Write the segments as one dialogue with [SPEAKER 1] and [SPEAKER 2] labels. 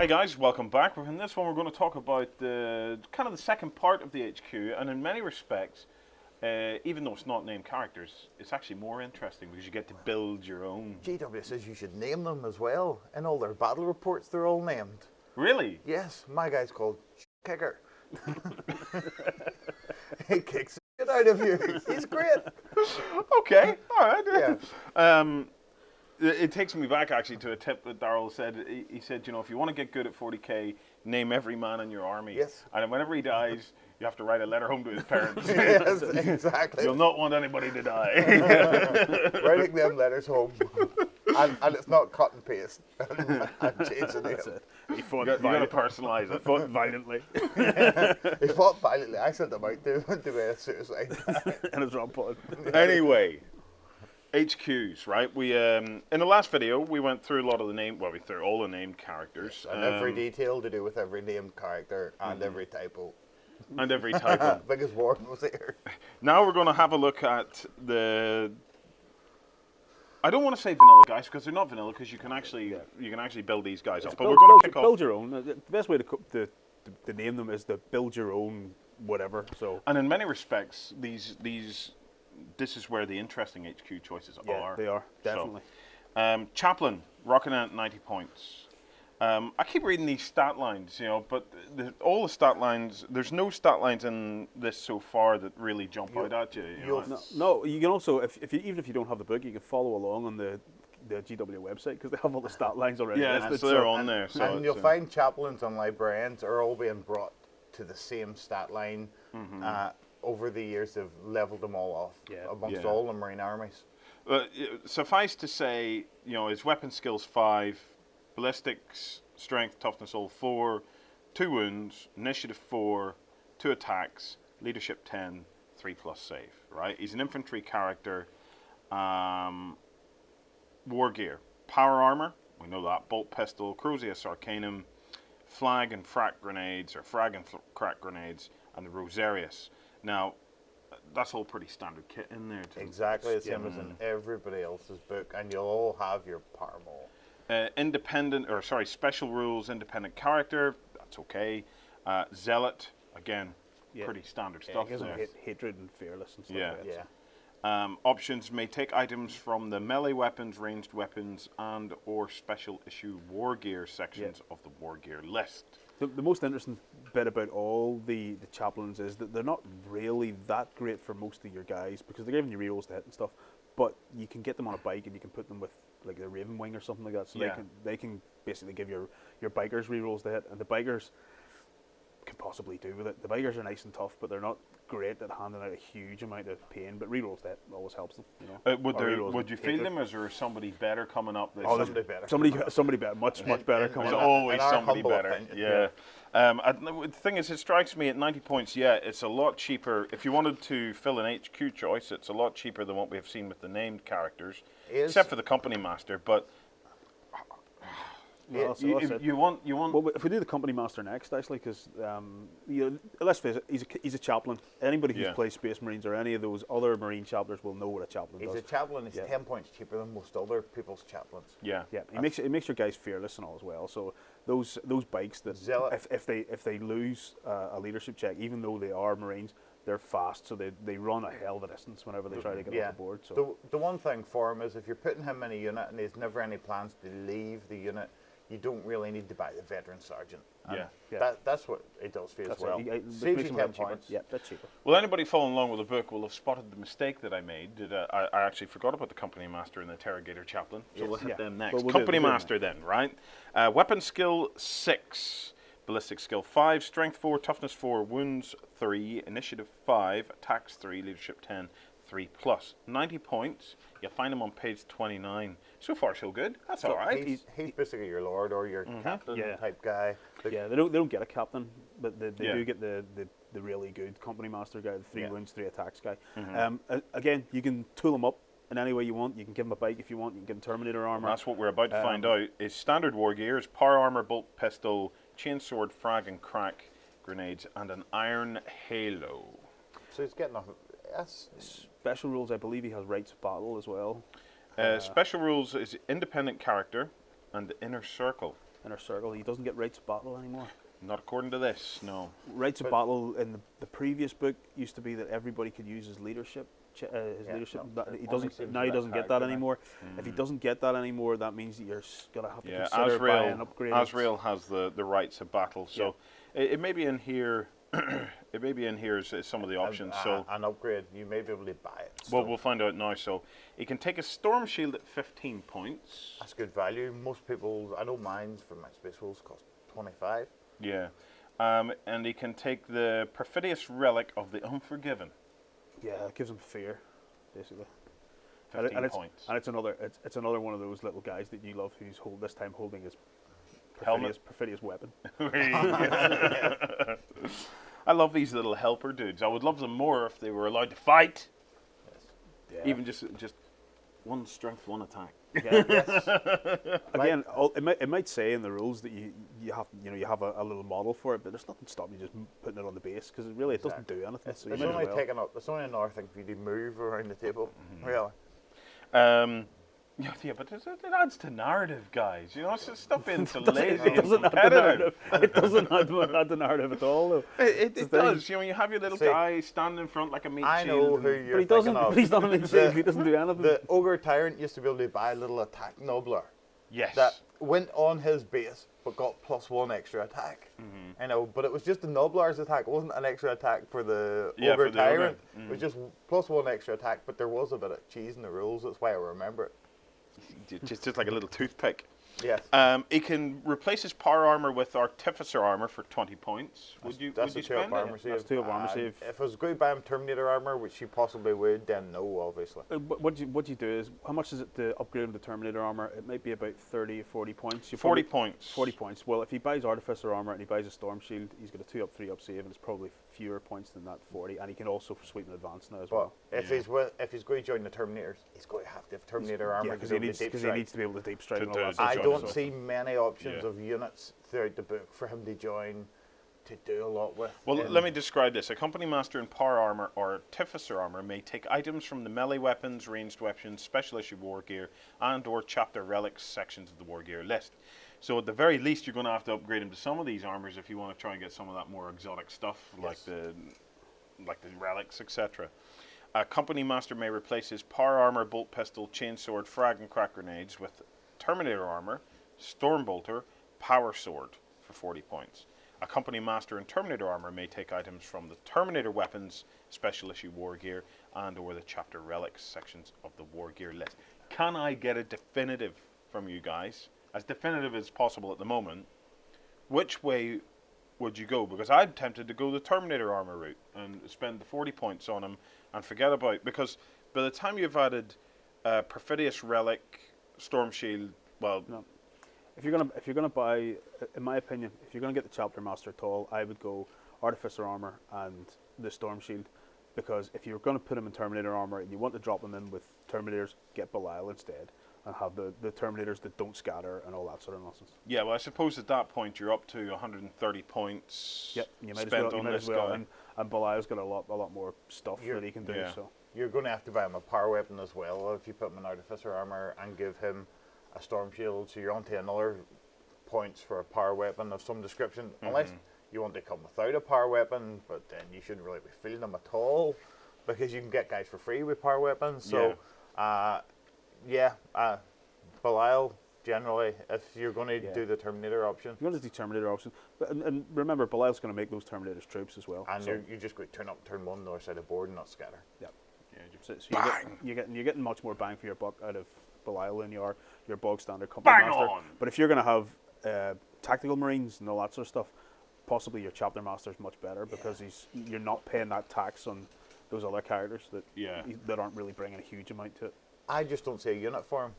[SPEAKER 1] Hey guys, welcome back. In this one we're going to talk about the kind of the second part of the HQ, and in many respects, even though it's not named characters, it's actually more interesting because you get to build your own.
[SPEAKER 2] GW says you should name them as well. In all their battle reports, they're all named.
[SPEAKER 1] Really?
[SPEAKER 2] Yes, my guy's called Kicker. He kicks the shit out of you. He's great.
[SPEAKER 1] Okay, all right.
[SPEAKER 2] Yeah.
[SPEAKER 1] It takes me back actually to a tip that Darryl said. He said, you know, if you want to get good at 40k, name every man in your army.
[SPEAKER 2] Yes.
[SPEAKER 1] And whenever he dies, you have to write a letter home to his parents.
[SPEAKER 2] Yes, exactly.
[SPEAKER 1] You'll not want anybody to die.
[SPEAKER 2] Writing them letters home. And it's not cut and paste. I'm changing it.
[SPEAKER 1] You got to personalise it. Fought violently.
[SPEAKER 2] He fought violently. I sent him out to a suicide.
[SPEAKER 3] And it's wrong pod.
[SPEAKER 1] Anyway, HQs, right? We in the last video we went through a lot of the name. Well, we threw all the named characters
[SPEAKER 2] And every detail to do with every named character and every typo.
[SPEAKER 1] and every typo.
[SPEAKER 2] Biggest Warren was here.
[SPEAKER 1] Now we're going to have a look at the. I don't want to say vanilla guys because they're not vanilla because you can actually build these guys up. But we're going to kick off.
[SPEAKER 3] Build your own. The best way to name them is to build your own whatever. So.
[SPEAKER 1] And in many respects, this is where the interesting HQ choices are.
[SPEAKER 3] They are definitely.
[SPEAKER 1] So, Chaplain rocking out 90 points. I keep reading these stat lines, you know, but all the stat lines. There's no stat lines in this so far that really jump out at you.
[SPEAKER 3] No, you can also even if you don't have the book, you can follow along on the GW website because they have all the stat lines already.
[SPEAKER 1] Yeah,
[SPEAKER 3] listed,
[SPEAKER 1] so they're on there. So
[SPEAKER 2] and you'll find chaplains and librarians are all being brought to the same stat line. Over the years, they've leveled them all off amongst all the Marine armies.
[SPEAKER 1] Suffice to say, you know, his weapon skills 5, ballistics, strength, toughness all 4, 2 wounds, initiative 4, 2 attacks, leadership 10, 3+ save. Right? He's an infantry character. War gear, power armor. We know that. Bolt pistol, Crozius Arcanum, flag and frac grenades, or frag and crack grenades, and the Rosarius. Now, that's all pretty standard kit in there.
[SPEAKER 2] Exactly the same as in everybody else's book, and you'll all have your power mole.
[SPEAKER 1] Special rules, independent character, that's okay. Zealot, again, pretty standard stuff there.
[SPEAKER 3] Hatred and fearless and stuff like that.
[SPEAKER 1] Options may take items from the melee weapons, ranged weapons, and or special issue war gear sections of the war gear list.
[SPEAKER 3] The most interesting bit about all the chaplains is that they're not really that great for most of your guys because they're giving you rerolls to hit and stuff. But you can get them on a bike and you can put them with like a Ravenwing or something like that. So they can basically give your bikers rerolls to hit, and the bikers can possibly do with it. The bikers are nice and tough, but they're not great at handing out a huge amount of pain. But rerolls to hit always helps them. You know?
[SPEAKER 1] Would you feel them, or is there somebody better coming up?
[SPEAKER 2] Somebody better.
[SPEAKER 3] Somebody better, much better coming
[SPEAKER 1] up. There's always somebody better. The thing is, it strikes me at 90 points. Yeah, it's a lot cheaper. If you wanted to fill an HQ choice, it's a lot cheaper than what we have seen with the named characters, except for the company master. But
[SPEAKER 3] well,
[SPEAKER 1] you want.
[SPEAKER 3] Well, if we do the company master next, actually, because let's face it, he's a chaplain. Anybody who's played Space Marines or any of those other Marine chaplains will know what a chaplain does.
[SPEAKER 2] He's a chaplain. He's 10 points cheaper than most other people's chaplains.
[SPEAKER 3] Yeah. He makes your guys fearless and all as well. So those bikes that if they lose a leadership check, even though they are Marines, they're fast, so they run a hell of a distance whenever they try to get off the board. So
[SPEAKER 2] the one thing for him is if you're putting him in a unit and he's never any plans to leave the unit, you don't really need to buy the veteran sergeant. That's what it does for you as well. Saves you 10 points.
[SPEAKER 3] Yeah, that's cheaper.
[SPEAKER 1] Well, anybody following along with the book will have spotted the mistake that I made. I actually forgot about the company master and the interrogator chaplain. So we'll hit them next. We'll company master then, right? Weapon skill 6, ballistic skill 5, strength 4, toughness 4, wounds 3, initiative 5, attacks 3, leadership 10. 3+, 90 points. You'll find him on page 29. So far, so good. That's all right.
[SPEAKER 2] He's basically your lord or your captain type guy.
[SPEAKER 3] Yeah, they don't get a captain, but they do get the really good company master guy, the 3 wounds, 3 attacks guy. Again, you can tool him up in any way you want. You can give him a bike if you want. You can give him Terminator armor.
[SPEAKER 1] That's what we're about to find out. His standard war gear is power armor, bolt pistol, chainsword, frag and crack grenades, and an iron halo.
[SPEAKER 2] So he's getting off.
[SPEAKER 3] Special rules, I believe he has rights of battle as well.
[SPEAKER 1] Special rules is independent character and inner circle.
[SPEAKER 3] inner circle. He doesn't get rights of battle anymore.
[SPEAKER 1] Not according to this, no.
[SPEAKER 3] Rights of battle in the previous book used to be that everybody could use his leadership. Leadership. No, he doesn't. Now he doesn't get that anymore. If he doesn't get that anymore, that means that you're gonna have to consider buying an upgrade.
[SPEAKER 1] Azrael has the rights of battle, so it may be in here. It may be in here as some of the options. So
[SPEAKER 2] an upgrade, you may be able to buy it.
[SPEAKER 1] Well, we'll find out now. So he can take a storm shield at 15 points.
[SPEAKER 2] That's good value. Most people, I know mine for my Space Wolves cost 25.
[SPEAKER 1] Yeah, and he can take the perfidious relic of the Unforgiven.
[SPEAKER 3] Yeah, it gives him fear, basically.
[SPEAKER 1] 15 points.
[SPEAKER 3] And it's another one of those little guys that you love, who's this time holding his perfidious weapon.
[SPEAKER 1] I love these little helper dudes. I would love them more if they were allowed to fight. Yes. Yeah. Even just one strength, one attack.
[SPEAKER 3] Yeah. Yes. Again, it might say in the rules that you have a little model for it, but there's nothing stopping you just putting it on the base, because it doesn't do anything.
[SPEAKER 2] It's only another thing for you to move around the table. Really.
[SPEAKER 1] Yeah, but it adds to narrative, guys. You know, it's just stop being so lazy and competitive.
[SPEAKER 3] It doesn't add the narrative at all, though.
[SPEAKER 1] It does. You know, you have your little guy standing in front like a meat shield.
[SPEAKER 2] I know who you're
[SPEAKER 3] thinking of. But he's not a meat shield. He doesn't do anything.
[SPEAKER 2] The Ogre Tyrant used to be able to buy a little attack Nobbler.
[SPEAKER 1] Yes.
[SPEAKER 2] That went on his base, but got +1 extra attack. I know, but it was just the Nobbler's attack. It wasn't an extra attack for the Ogre Tyrant. It was just +1 extra attack, but there was a bit of cheese in the rules. That's why I remember it.
[SPEAKER 1] Just like a little toothpick.
[SPEAKER 2] Yes.
[SPEAKER 1] He can replace his power armor with artificer armor for 20 points. Would you spend it?
[SPEAKER 3] That's 2 up armor save.
[SPEAKER 2] If I was going to buy him Terminator armor, which you possibly would, then no, obviously.
[SPEAKER 3] What you do is, how much is it to upgrade him to Terminator armor? It might be about 30 or 40 points.
[SPEAKER 1] 40 points.
[SPEAKER 3] 40 points. Well, if he buys artificer armor and he buys a storm shield, he's got a 2 up, 3 up save, and it's probably fewer points than that 40. And he can also sweep in advance now as well.
[SPEAKER 2] If he's going to join the Terminators, he's going to have to have Terminator armor
[SPEAKER 3] because he needs to be able to deep strike.
[SPEAKER 2] I don't see many options of units throughout the book for him to join to do a lot with.
[SPEAKER 1] Well, let me describe this. A company master in power armor or artificer armor may take items from the melee weapons, ranged weapons, special issue war gear, and or chapter relics sections of the war gear list. So at the very least, you're going to have to upgrade him to some of these armors if you want to try and get some of that more exotic stuff, like the relics, etc. A company master may replace his power armor, bolt pistol, chainsword, frag and crack grenades with Terminator armor, Stormbolter, Power Sword for 40 points. A company master in Terminator armor may take items from the Terminator weapons, special issue war gear, and or the chapter relics sections of the war gear list. Can I get a definitive from you guys, as definitive as possible at the moment? Which way would you go? Because I'm tempted to go the Terminator armor route and spend the 40 points on him and forget about, because by the time you've added Perfidious Relic, Storm Shield, well...
[SPEAKER 3] No. If you're gonna buy, in my opinion, if you're gonna get the Chapter Master at all, I would go Artificer armor and the Storm Shield, because if you're gonna put him in Terminator armor and you want to drop him in with Terminators, get Belial instead and have the Terminators that don't scatter and all that sort of nonsense.
[SPEAKER 1] Yeah, well, I suppose at that point you're up to 130 points.
[SPEAKER 3] Yep, you might as well. And Belial's got a lot more stuff that he can do. Yeah. So
[SPEAKER 2] you're going to have to buy him a power weapon as well if you put him in Artificer armor and give him a Storm Shield, so you're on to another points for a power weapon of some description, unless you want to come without a power weapon, but then you shouldn't really be feeling them at all, because you can get guys for free with power weapons. So, Belial, generally, if you're going to do the Terminator option.
[SPEAKER 3] You're going to do Terminator option, and remember, Belial's going to make those Terminator's troops as well.
[SPEAKER 2] And so you just go turn up, turn one on the other side of the board and not scatter.
[SPEAKER 3] Yep. Yeah, so you're getting much more bang for your buck out of Belial than you are your bog standard company master. But if you're going to have tactical marines and all that sort of stuff, possibly your chapter master is much better, because you're not paying that tax on those other characters that aren't really bringing a huge amount to it.
[SPEAKER 2] I just don't see a unit for him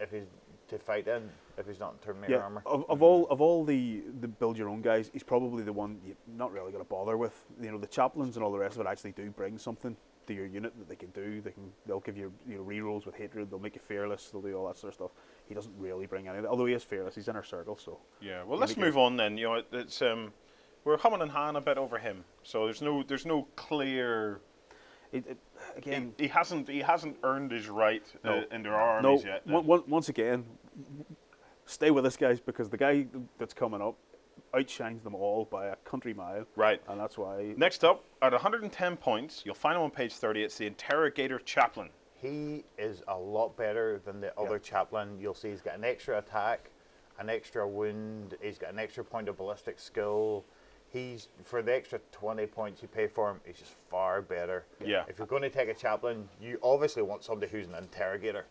[SPEAKER 2] if he's to fight in if he's not in Terminator armor.
[SPEAKER 3] Of all the build your own guys, he's probably the one you're not really going to bother with. You know, the chaplains and all the rest of it actually do bring something to your unit that they can do. They'll give you rerolls with hatred. They'll make you fearless. They'll do all that sort of stuff. He doesn't really bring anything, although he is fearless. He's inner circle, so
[SPEAKER 1] yeah. Well, let's move on then. You know, it's we're humming and hawing a bit over him, so there's no clear. Again, he hasn't earned his right into our armies yet.
[SPEAKER 3] Once again, stay with us, guys, because the guy that's coming up outshines them all by a country mile.
[SPEAKER 1] Right.
[SPEAKER 3] And that's why...
[SPEAKER 1] Next up, at 110 points, you'll find him on page 30, it's the Interrogator Chaplain.
[SPEAKER 2] He is a lot better than the other Chaplain. You'll see he's got an extra attack, an extra wound, he's got an extra point of ballistic skill. He's, for the extra 20 points you pay for him, he's just far better.
[SPEAKER 1] Yeah.
[SPEAKER 2] If you're going to take a Chaplain, you obviously want somebody who's an Interrogator.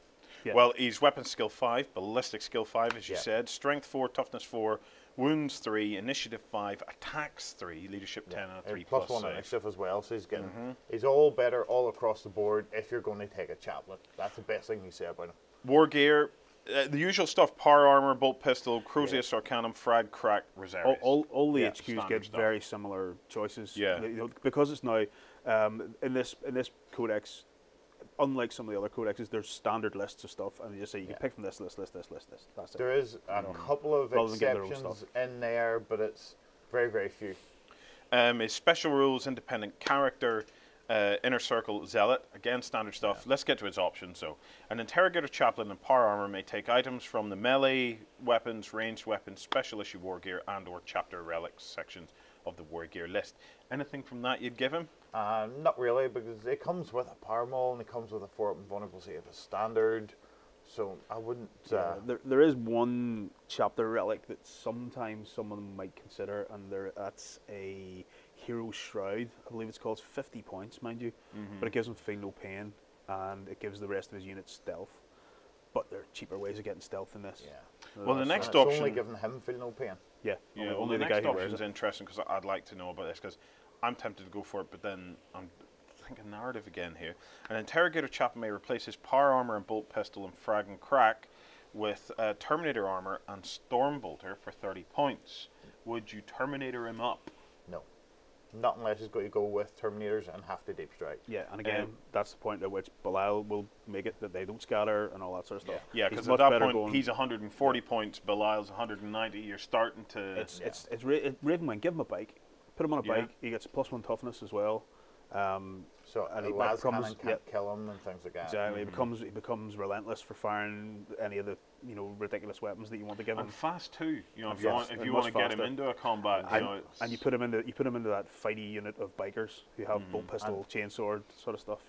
[SPEAKER 1] Yeah. Well, he's weapon skill 5, ballistic skill 5, as you said, strength 4, toughness 4, wounds 3, initiative 5, attacks 3, leadership 10, and a 3 plus
[SPEAKER 2] +1
[SPEAKER 1] save.
[SPEAKER 2] initiative as well. So he's getting, he's all better all across the board. If you're going to take a Chaplain, that's the best thing you say about him.
[SPEAKER 1] War gear, the usual stuff: power armor, bolt pistol, Crucius Arcanum, frag, crack, reserves.
[SPEAKER 3] All the HQs get
[SPEAKER 1] stuff.
[SPEAKER 3] very similar choices.
[SPEAKER 1] Yeah.
[SPEAKER 3] You know, because it's now in this codex. Unlike some of the other codexes, there's standard lists of stuff, and you just say you can pick from this list. That's it.
[SPEAKER 2] There is a couple of exceptions in there, but it's very, very few.
[SPEAKER 1] His special rules: independent character, inner circle, zealot. Again, standard stuff. Let's get to his options. So, an Interrogator Chaplain in power armor may take items from the melee weapons, ranged weapons, special issue war gear, and/or chapter relics sections of the war gear list. Anything from that you'd give him?
[SPEAKER 2] Not really, because it comes with a power maul and it comes with a 4 vulnerable save as standard. So I wouldn't.
[SPEAKER 3] There is one chapter relic that sometimes someone might consider, and that's a Hero Shroud. I believe it's called 50 points, mind you, but it gives him feel no pain, and it gives the rest of his units stealth. But there are cheaper ways of getting stealth in this.
[SPEAKER 2] Yeah.
[SPEAKER 1] Well, the next
[SPEAKER 2] it's
[SPEAKER 1] option.
[SPEAKER 2] only giving him feel no pain.
[SPEAKER 3] Yeah.
[SPEAKER 1] Yeah. Only the next option is interesting because I'd like to know about this because I'm tempted to go for it, but then I'm thinking narrative again here. An Interrogator Chaplain may replace his power armor and bolt pistol and frag and crack with Terminator armor and Stormbolter for 30 points. Would you Terminator him up?
[SPEAKER 2] No. Not unless he's got to go with Terminators and have to deep strike.
[SPEAKER 3] Yeah, and again, that's the point at which Belial will make it that they don't scatter and all that sort of stuff.
[SPEAKER 1] Yeah, because at that point he's 140 points, Belial's 190. You're starting to.
[SPEAKER 3] It's Ravenwing. Give him a bike, put him on a bike. He gets +1 toughness as well.
[SPEAKER 2] So and he can't kill him and things like that.
[SPEAKER 3] Exactly, he becomes relentless for firing any of the ridiculous weapons that you want to give him.
[SPEAKER 1] And fast too. You know, if you want to get him into a combat,
[SPEAKER 3] and you put him into that fighty unit of bikers who have bolt pistol, chainsword sort of stuff.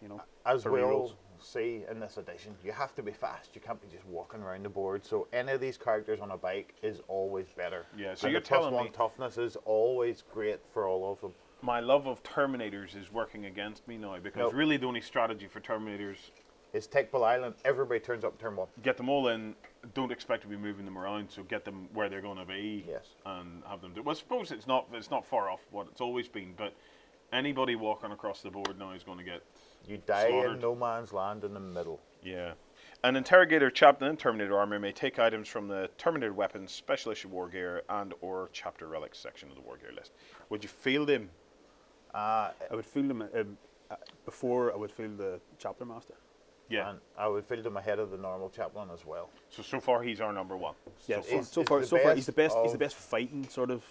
[SPEAKER 2] As we'll see in this edition, you have to be fast. You can't be just walking around the board. So any of these characters on a bike is always better.
[SPEAKER 1] Yeah. So
[SPEAKER 2] and
[SPEAKER 1] you're
[SPEAKER 2] the
[SPEAKER 1] telling me
[SPEAKER 2] +1 toughness is always great for all of them.
[SPEAKER 1] My love of Terminators is working against me now because really the only strategy for Terminators
[SPEAKER 2] is take Belial and everybody turns up turn 1.
[SPEAKER 1] Get them all in, don't expect to be moving them around, so get them where they're going to be and have them do. Well, I suppose it's not far off what it's always been, but anybody walking across the board now is going to get
[SPEAKER 2] You die
[SPEAKER 1] slaughtered.
[SPEAKER 2] in no man's land in the middle.
[SPEAKER 1] Yeah. An Interrogator Chaplain in Terminator armor may take items from the Terminator weapons, special issue war gear, and/or chapter relics section of the war gear list. Would you field him?
[SPEAKER 3] I would field him before I would field the Chapter Master.
[SPEAKER 2] Yeah. And I would field him ahead of the normal Chaplain as well.
[SPEAKER 1] So far he's our number 1.
[SPEAKER 3] Yeah. So far he's the best. He's the best fighting sort of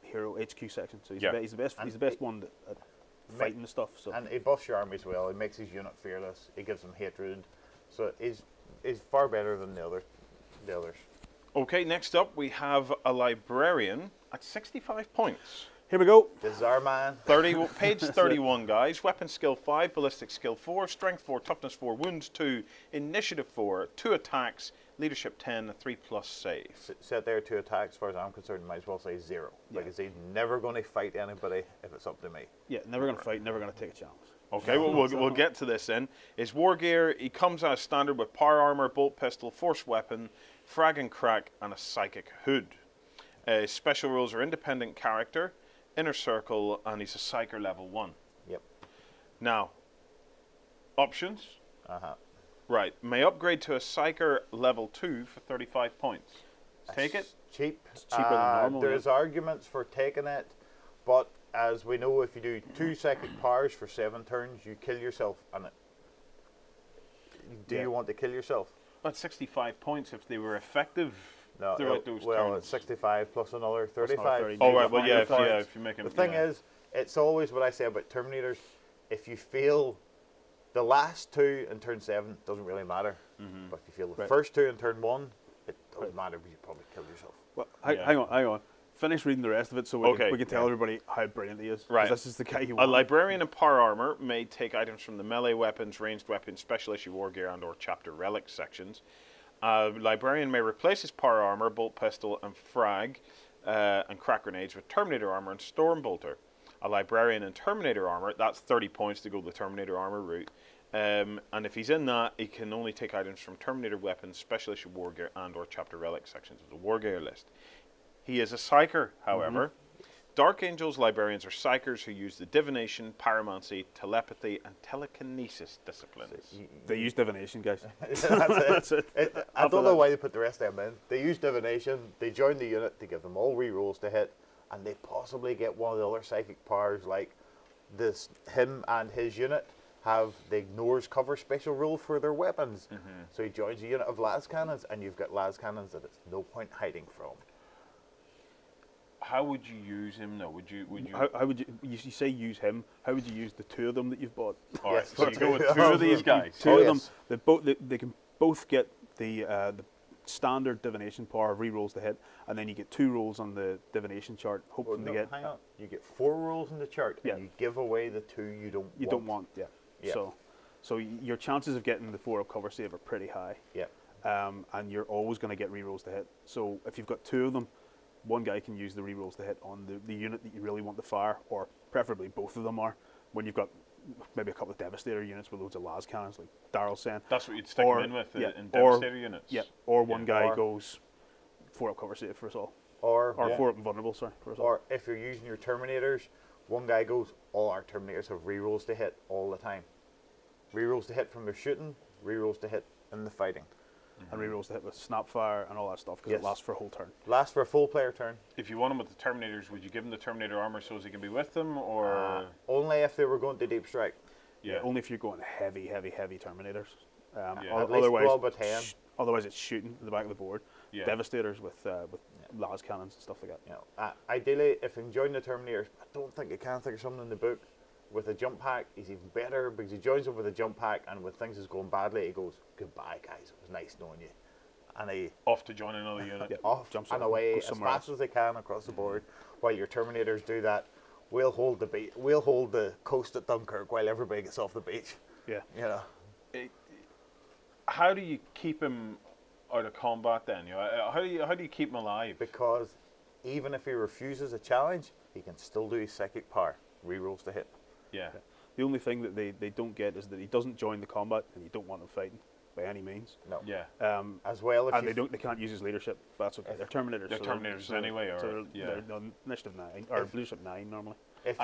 [SPEAKER 3] hero HQ section. So he's the best. He's the best one at fighting and stuff. So
[SPEAKER 2] and he buffs your army as well. He makes his unit fearless. He gives them hatred. So he's far better than the others.
[SPEAKER 1] Okay. Next up we have a Librarian at 65 points.
[SPEAKER 3] Here we go.
[SPEAKER 2] This is our man.
[SPEAKER 1] Page 31, guys. Weapon skill 5, ballistic skill 4, strength 4, toughness 4, wounds 2, initiative 4, 2 attacks, leadership 10, a 3+ save.
[SPEAKER 2] Set there 2 attacks. As far as I'm concerned, might as well say 0 because he's never going to fight anybody if it's up to me.
[SPEAKER 3] Yeah, never going to fight. Never going to take a challenge.
[SPEAKER 1] Okay, we'll get to this then. His war gear, he comes as standard with power armor, bolt pistol, force weapon, frag and crack, and a psychic hood. Special rules are independent character, inner circle, and he's a psyker level 1.
[SPEAKER 2] Yep.
[SPEAKER 1] Now, options. Right, may upgrade to a psyker level 2 for 35 points. Take it.
[SPEAKER 2] Cheap.
[SPEAKER 3] It's cheaper than normal.
[SPEAKER 2] There's arguments for taking it, but as we know, if you do 2 psychic powers for 7 turns, you kill yourself on it. Do you want to kill yourself?
[SPEAKER 1] At 65 points, if they were effective.
[SPEAKER 2] No,
[SPEAKER 1] throughout those
[SPEAKER 2] well,
[SPEAKER 1] turns.
[SPEAKER 2] It's 65 plus another 35.
[SPEAKER 1] Oh, right, well, if you're making...
[SPEAKER 2] The thing is, it's always what I say about Terminators. If you fail The last 2 in turn 7 doesn't really matter. But if you fail the first 2 in turn 1, it doesn't matter because you probably killed yourself.
[SPEAKER 3] Well, hang on. Finish reading the rest of it so we can tell everybody how brilliant he is.
[SPEAKER 1] Right.
[SPEAKER 3] This is the guy you want.
[SPEAKER 1] A librarian in power armor may take items from the melee weapons, ranged weapons, special issue war gear, and/or chapter relic sections. A librarian may replace his power armor, bolt pistol, and frag, and crack grenades with Terminator armor and Storm Bolter. A librarian in Terminator armor, that's 30 points to go the Terminator armor route. And if he's in that, he can only take items from Terminator weapons, special issue war gear, and/or chapter relic sections of the war gear list. He is a psyker, however. Dark Angels librarians are psychers who use the divination, pyromancy, telepathy, and telekinesis disciplines.
[SPEAKER 3] They use divination, guys.
[SPEAKER 2] That's it. I don't know why they put the rest of them in. They use divination, they join the unit to give them all rerolls to hit, and they possibly get one of the other psychic powers, like him and his unit have the ignores cover special rule for their weapons. So he joins a unit of las cannons, and you've got las cannons that it's no point hiding from.
[SPEAKER 1] How would you use him though? Would you?
[SPEAKER 3] How would you say use him? How would you use the 2 of them that you've bought?
[SPEAKER 1] All right, so you go with 2 of these guys.
[SPEAKER 3] 2 of them. They can both get the standard divination power of rerolls to hit, and then you get 2 rolls on the divination chart. Hoping to get.
[SPEAKER 2] Hang on. You get 4 rolls in the chart, and you give away the 2 you don't want.
[SPEAKER 3] Yeah. So your chances of getting the 4 up cover save are pretty high.
[SPEAKER 2] Yeah.
[SPEAKER 3] And you're always going to get rerolls to hit. So if you've got 2 of them, one guy can use the rerolls to hit on the unit that you really want to fire, or preferably both of them are. When you've got maybe a couple of Devastator units with loads of las cannons, like Daryl's saying.
[SPEAKER 1] That's what you'd stick them in with in Devastator units.
[SPEAKER 3] Yeah, or one guy goes 4 up cover save for us all. Or 4 up invulnerable, sorry, for us all.
[SPEAKER 2] Or if you're using your Terminators, one guy goes, all our Terminators have rerolls to hit all the time. Rerolls to hit from their shooting, rerolls to hit in the fighting.
[SPEAKER 3] And rerolls to hit with Snapfire and all that stuff, because it lasts for a whole turn.
[SPEAKER 2] Lasts for a full player turn.
[SPEAKER 1] If you want him with the Terminators, would you give him the Terminator armor so as he can be with them, or...?
[SPEAKER 2] Only if they were going to deep strike.
[SPEAKER 3] Yeah, only if you're going heavy Terminators. Otherwise it's shooting at the back of the board. Yeah. Devastators with las cannons and stuff like that.
[SPEAKER 2] You know, ideally, if you join the Terminators, I can't think of something in the book. With a jump pack, he's even better because he joins up with a jump pack, and when things is going badly, he goes, "Goodbye, guys. It was nice knowing you." And he
[SPEAKER 1] off to join another unit.
[SPEAKER 2] Jumps and away as fast as they can across the board. While your Terminators do that, we'll hold the coast at Dunkirk while everybody gets off the beach.
[SPEAKER 3] Yeah.
[SPEAKER 2] You know.
[SPEAKER 1] How do you keep him out of combat then? You know, how do you keep him alive?
[SPEAKER 2] Because even if he refuses a challenge, he can still do his psychic power. Rerolls to hit.
[SPEAKER 1] Yeah.
[SPEAKER 3] The only thing that they don't get is that he doesn't join the combat, and you don't want him fighting by any means.
[SPEAKER 2] No.
[SPEAKER 1] Yeah.
[SPEAKER 2] As well, if
[SPEAKER 3] they can't use his leadership. That's okay. They're Terminators.
[SPEAKER 1] They're Terminators anyway,
[SPEAKER 3] they're initiative 9 or leadership 9 normally.
[SPEAKER 1] If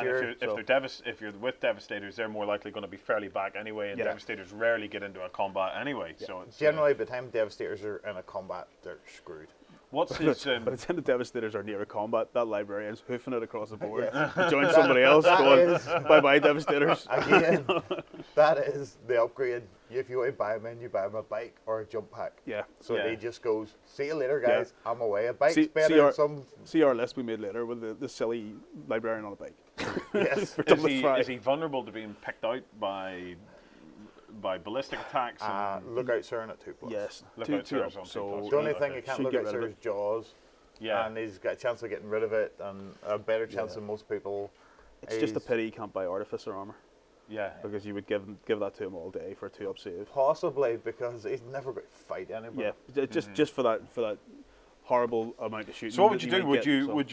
[SPEAKER 1] you're with Devastators, they're more likely going to be fairly back anyway, and Devastators rarely get into a combat anyway. Yeah. So it's,
[SPEAKER 2] generally, by the time Devastators are in a combat, they're screwed.
[SPEAKER 1] What's his?
[SPEAKER 3] By the time the Devastators are near a combat, that Librarian's hoofing it across the board to join somebody else. Going, bye-bye, Devastators.
[SPEAKER 2] Again, that is the upgrade. If you want to buy them in, you buy them a bike or a jump pack.
[SPEAKER 3] Yeah.
[SPEAKER 2] So he just goes, "See you later, guys. I'm away. A bike's better than some."
[SPEAKER 3] See our list we made later with the silly Librarian on a bike.
[SPEAKER 2] Yes.
[SPEAKER 1] Is he vulnerable to being picked out by ballistic attacks?
[SPEAKER 2] Look out, sir, at 2+.
[SPEAKER 3] Yes,
[SPEAKER 2] look
[SPEAKER 3] out, sir. So
[SPEAKER 2] the only thing you can't look out, sir, is Jaws.
[SPEAKER 1] Yeah,
[SPEAKER 2] and he's got a chance of getting rid of it, and a better chance than most people.
[SPEAKER 3] It's just a pity you can't buy Artificer armor.
[SPEAKER 1] Yeah,
[SPEAKER 3] because you would give that to him all day for a 2-up save.
[SPEAKER 2] Possibly because he's never going to fight anybody.
[SPEAKER 3] Yeah, just for that horrible amount of shooting.
[SPEAKER 1] So what would you do? Would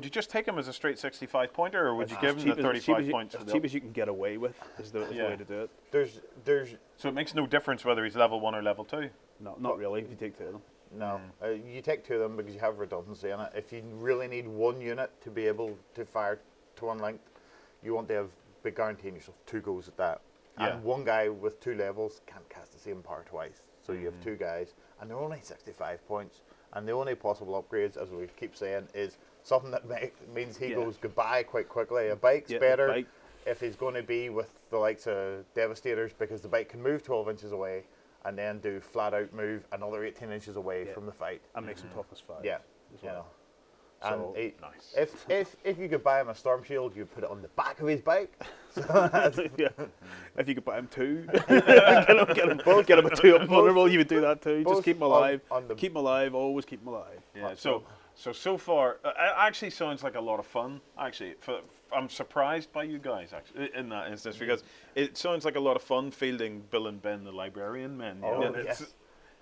[SPEAKER 1] you just take him as a straight 65 pointer, or would you give him the 35 points?
[SPEAKER 3] As cheap as you can get away with is the way to do
[SPEAKER 2] it.
[SPEAKER 1] So it makes no difference whether he's level 1 or level 2.
[SPEAKER 3] No, not really. If you take 2 of them.
[SPEAKER 2] No, you take 2 of them because you have redundancy in it. If you really need one unit to be able to fire to unlinked, you want to be guaranteeing yourself 2 goes at that. Yeah. And one guy with 2 levels can't cast the same power twice. So you have 2 guys, and they're only 65 points. And the only possible upgrades, as we keep saying, is something that means he goes goodbye quite quickly. A bike's better if he's going to be with the likes of Devastators, because the bike can move 12 inches away and then do flat out move another 18 inches away from the fight.
[SPEAKER 3] And make some toughness 5.
[SPEAKER 2] Yeah.
[SPEAKER 3] Well.
[SPEAKER 2] And
[SPEAKER 3] So,
[SPEAKER 1] nice.
[SPEAKER 2] If you could buy him a storm shield, you'd put it on the back of his bike.
[SPEAKER 3] yeah. If you could buy him 2, get him a 2 up vulnerable, you would do that too. Just keep him alive. Keep him alive, always keep him alive.
[SPEAKER 1] Yeah, so far, it actually sounds like a lot of fun. Actually, I'm surprised by you guys actually in that instance, because it sounds like a lot of fun fielding Bill and Ben, the Librarian men.
[SPEAKER 2] Yes.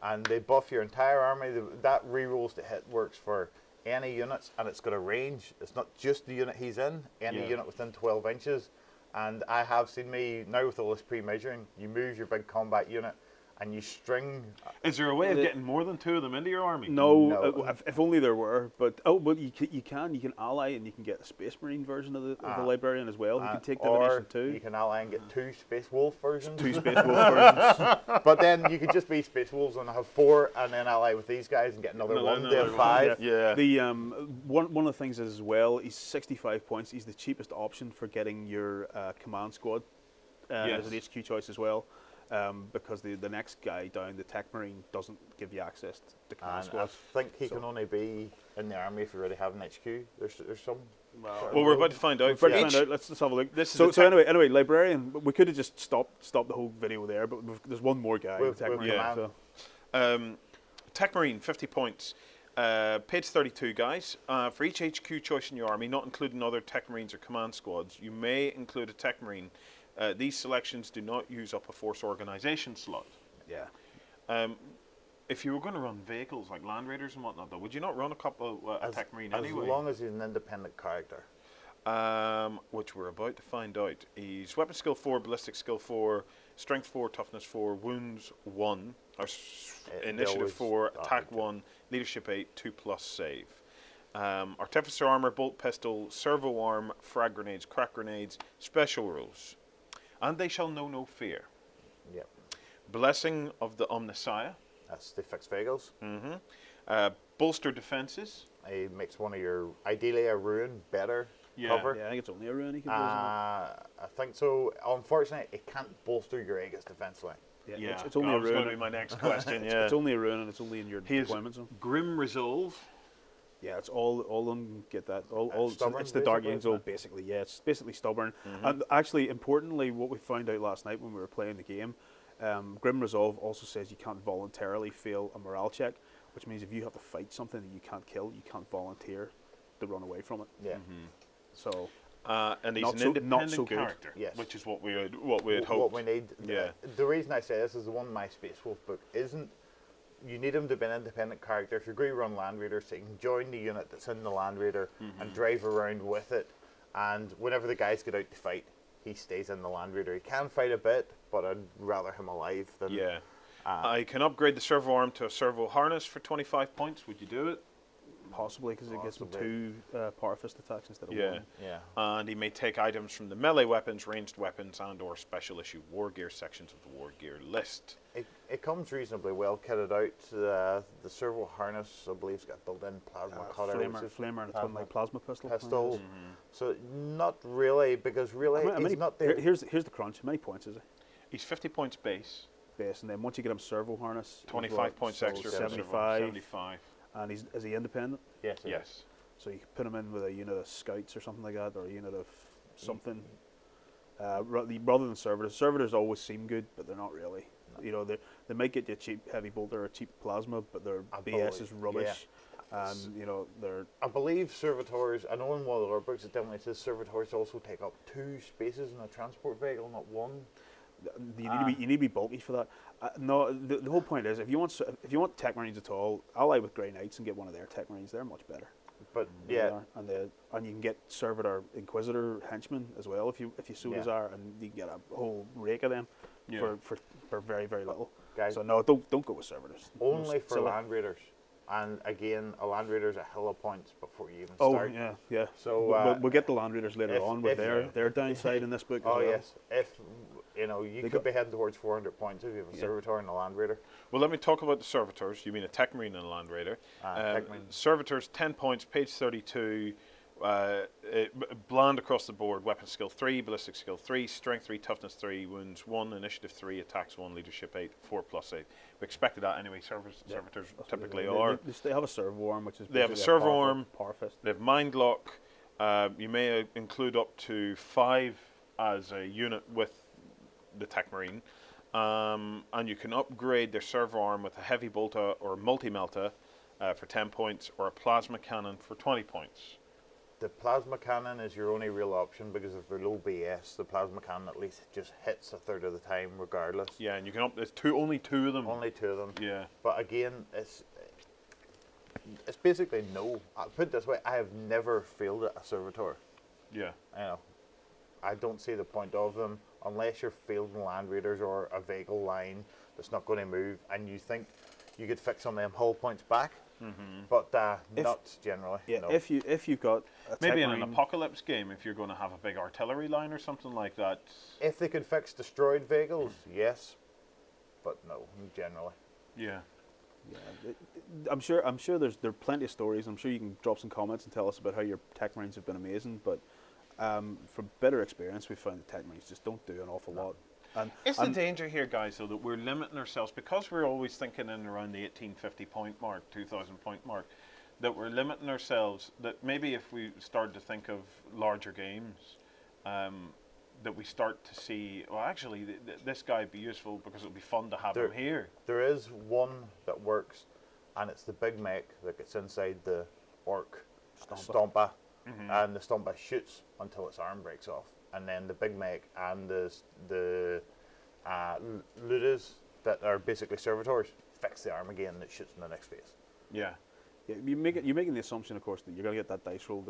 [SPEAKER 2] And they buff your entire army. That rerolls to hit works for any units, and it's got a range. It's not just the unit he's in, any unit within 12 inches. And I have seen me, now with all this pre-measuring, you move your big combat unit and you string.
[SPEAKER 1] Is there a way of getting more than 2 of them into your army?
[SPEAKER 3] No. If only there were. But you can ally and you can get a Space Marine version of the Librarian as well. You can take Divination 2.
[SPEAKER 2] You can ally and get 2 Space Wolf versions.
[SPEAKER 3] 2 Space Wolf versions.
[SPEAKER 2] But then you could just be Space Wolves and have 4, and then ally with these guys and get another one. They have 5.
[SPEAKER 1] Yeah.
[SPEAKER 3] The one of the things is as well, he's 65 points. He's the cheapest option for getting your command squad as an HQ choice as well. Because the next guy down, the Techmarine, doesn't give you access to command squad.
[SPEAKER 2] I think he can only be in the army if you already have an HQ. There's some.
[SPEAKER 1] Well, we're about to find out.
[SPEAKER 3] Let's have a look. So anyway, Librarian. We could have just stopped the whole video there, but there's one more guy.
[SPEAKER 1] Techmarine, 50 points. Page 32, guys. For each HQ choice in your army, not including other Techmarines or command squads, you may include a Techmarine. These selections do not use up a force organization slot.
[SPEAKER 3] Yeah.
[SPEAKER 1] If you were going to run vehicles like Land Raiders and whatnot, though, would you not run a couple of Techmarine anyway?
[SPEAKER 2] As long as he's an independent character.
[SPEAKER 1] Which we're about to find out. He's weapon skill 4, ballistic skill 4, strength 4, toughness 4, wounds 1, or initiative 4, attack 1, leadership 8, 2+ save. Artificer armor, bolt pistol, servo arm, frag grenades, crack grenades, special rules. And they shall know no fear.
[SPEAKER 2] Yep.
[SPEAKER 1] Blessing of the Omnissiah.
[SPEAKER 2] That's the fixed vehicles.
[SPEAKER 1] Bolster defenses.
[SPEAKER 2] It makes one of your, ideally a ruin, better cover.
[SPEAKER 3] Yeah, I think it's only a ruin he can
[SPEAKER 2] I think so. Unfortunately, it can't bolster your Aegis defense line.
[SPEAKER 3] Yeah, it's only a ruin.
[SPEAKER 1] That's going to be my next question.
[SPEAKER 3] It's only a ruin, and it's only in your deployment zone.
[SPEAKER 1] Grim Resolve.
[SPEAKER 3] Yeah, it's all of them get that.
[SPEAKER 2] Stubborn,
[SPEAKER 3] it's the Dark Angel, basically. Yeah, it's basically stubborn. And actually, importantly, what we found out last night when we were playing the game, Grim Resolve also says you can't voluntarily fail a morale check, which means if you have to fight something that you can't kill, you can't volunteer to run away from it.
[SPEAKER 2] Yeah.
[SPEAKER 3] So.
[SPEAKER 1] And he's an independent character, which is what we had hoped.
[SPEAKER 2] What we need.
[SPEAKER 1] Yeah.
[SPEAKER 2] The reason I say this is the one in my Space Wolf book isn't. You need him to be an independent character. If you're going to run Land Raider, so you can join the unit that's in the Land Raider and drive around with it. And whenever the guys get out to fight, he stays in the Land Raider. He can fight a bit, but I'd rather him alive than.
[SPEAKER 1] Yeah. I can upgrade the servo arm to a servo harness for 25 points. Would you do it?
[SPEAKER 3] Possibly, because it gives him 2 power fist attacks instead of 1.
[SPEAKER 2] Yeah.
[SPEAKER 1] And he may take items from the melee weapons, ranged weapons, and/or special issue war gear sections of the war gear list.
[SPEAKER 2] It comes reasonably well kitted out. The servo harness, I believe, has got built-in plasma cutter,
[SPEAKER 3] flamer, and a twin light plasma
[SPEAKER 2] pistol. So not really, because really he's not there.
[SPEAKER 3] Here's the crunch. How many points is he?
[SPEAKER 1] He's 50 points base,
[SPEAKER 3] and then once you get him servo harness,
[SPEAKER 1] 25 points extra. 75.
[SPEAKER 3] And is he independent?
[SPEAKER 1] Yes.
[SPEAKER 3] So you can put him in with a unit of scouts or something like that, or a unit of something. Rather than servitors. Servitors always seem good, but they're not really. No. You know, they might get you a cheap heavy bolter or a cheap plasma, but their BS is rubbish. And you know, they're.
[SPEAKER 2] I believe servitors. I know in one of our books it definitely says servitors also take up 2 spaces in a transport vehicle, not 1.
[SPEAKER 3] You need to be bulky for that. No, the whole point is if you want Techmarines at all, ally with Grey Knights and get one of their Techmarines. They're much better.
[SPEAKER 2] But
[SPEAKER 3] and you can get Servitor Inquisitor henchmen as well if you so desire, and you can get a whole rake of them for very, very little.
[SPEAKER 2] Guys,
[SPEAKER 3] so no, don't go with Servitors.
[SPEAKER 2] Only for Land Raiders. And again, a Land Raider's a hill of points before you even start.
[SPEAKER 3] Oh yeah.
[SPEAKER 2] So
[SPEAKER 3] we'll get the Land Raiders later on with their downside in this book.
[SPEAKER 2] Oh
[SPEAKER 3] as well.
[SPEAKER 2] Yes, if you could be heading towards 400 points if you have a Servitor and a Land Raider.
[SPEAKER 1] Well, let me talk about the Servitors. You mean a Techmarine and a Land Raider? Servitors, 10 points, page 32. bland across the board. Weapon skill 3, ballistic skill 3, strength 3, toughness 3, wounds 1, initiative 3, attacks 1, leadership 8, 4+8. We expected that anyway. Servitors typically are.
[SPEAKER 3] They have a servo arm, which is
[SPEAKER 1] they have a servo arm.
[SPEAKER 3] Power fist.
[SPEAKER 1] They have mind lock. You may include up to 5 as a unit with the Techmarine. And you can upgrade their servo arm with a heavy bolter or multi-melta for 10 points, or a plasma cannon for 20 points.
[SPEAKER 2] The plasma cannon is your only real option because if they're low BS, the plasma cannon at least just hits a third of the time regardless.
[SPEAKER 1] Yeah, and you can there's only 2 of them.
[SPEAKER 2] Only 2 of them.
[SPEAKER 1] Yeah.
[SPEAKER 2] But again, it's basically no. I'll put it this way, I have never fielded a servitor.
[SPEAKER 1] Yeah.
[SPEAKER 2] You know, I don't see the point of them unless you're fielding land raiders or a vehicle line that's not going to move, and you think you could fix some of them hull points back. But not generally.
[SPEAKER 3] Yeah,
[SPEAKER 2] no.
[SPEAKER 3] if you've got a
[SPEAKER 1] maybe in an apocalypse game, if you're going to have a big artillery line or something like that.
[SPEAKER 2] If they could fix destroyed vehicles, yes, but no, generally.
[SPEAKER 1] Yeah.
[SPEAKER 3] Yeah, I'm sure there are plenty of stories. I'm sure you can drop some comments and tell us about how your Techmarines have been amazing. But from bitter experience, we found that Techmarines just don't do an awful lot.
[SPEAKER 1] It's the danger here, guys, though, that we're limiting ourselves, because we're always thinking in around the 1850 point mark, 2000 point mark, that we're limiting ourselves, that maybe if we start to think of larger games, that we start to see, well, actually, this guy would be useful because it would be fun to have him here.
[SPEAKER 2] There is one that works, and it's the big mech that gets inside the orc Stompa, and the Stompa shoots until its arm breaks off. And then the big mech and the Ludas that are basically servitors fix the arm again and it shoots in the next phase.
[SPEAKER 1] Yeah.
[SPEAKER 3] Yeah, you're making the assumption, of course, that you're going to get that dice roll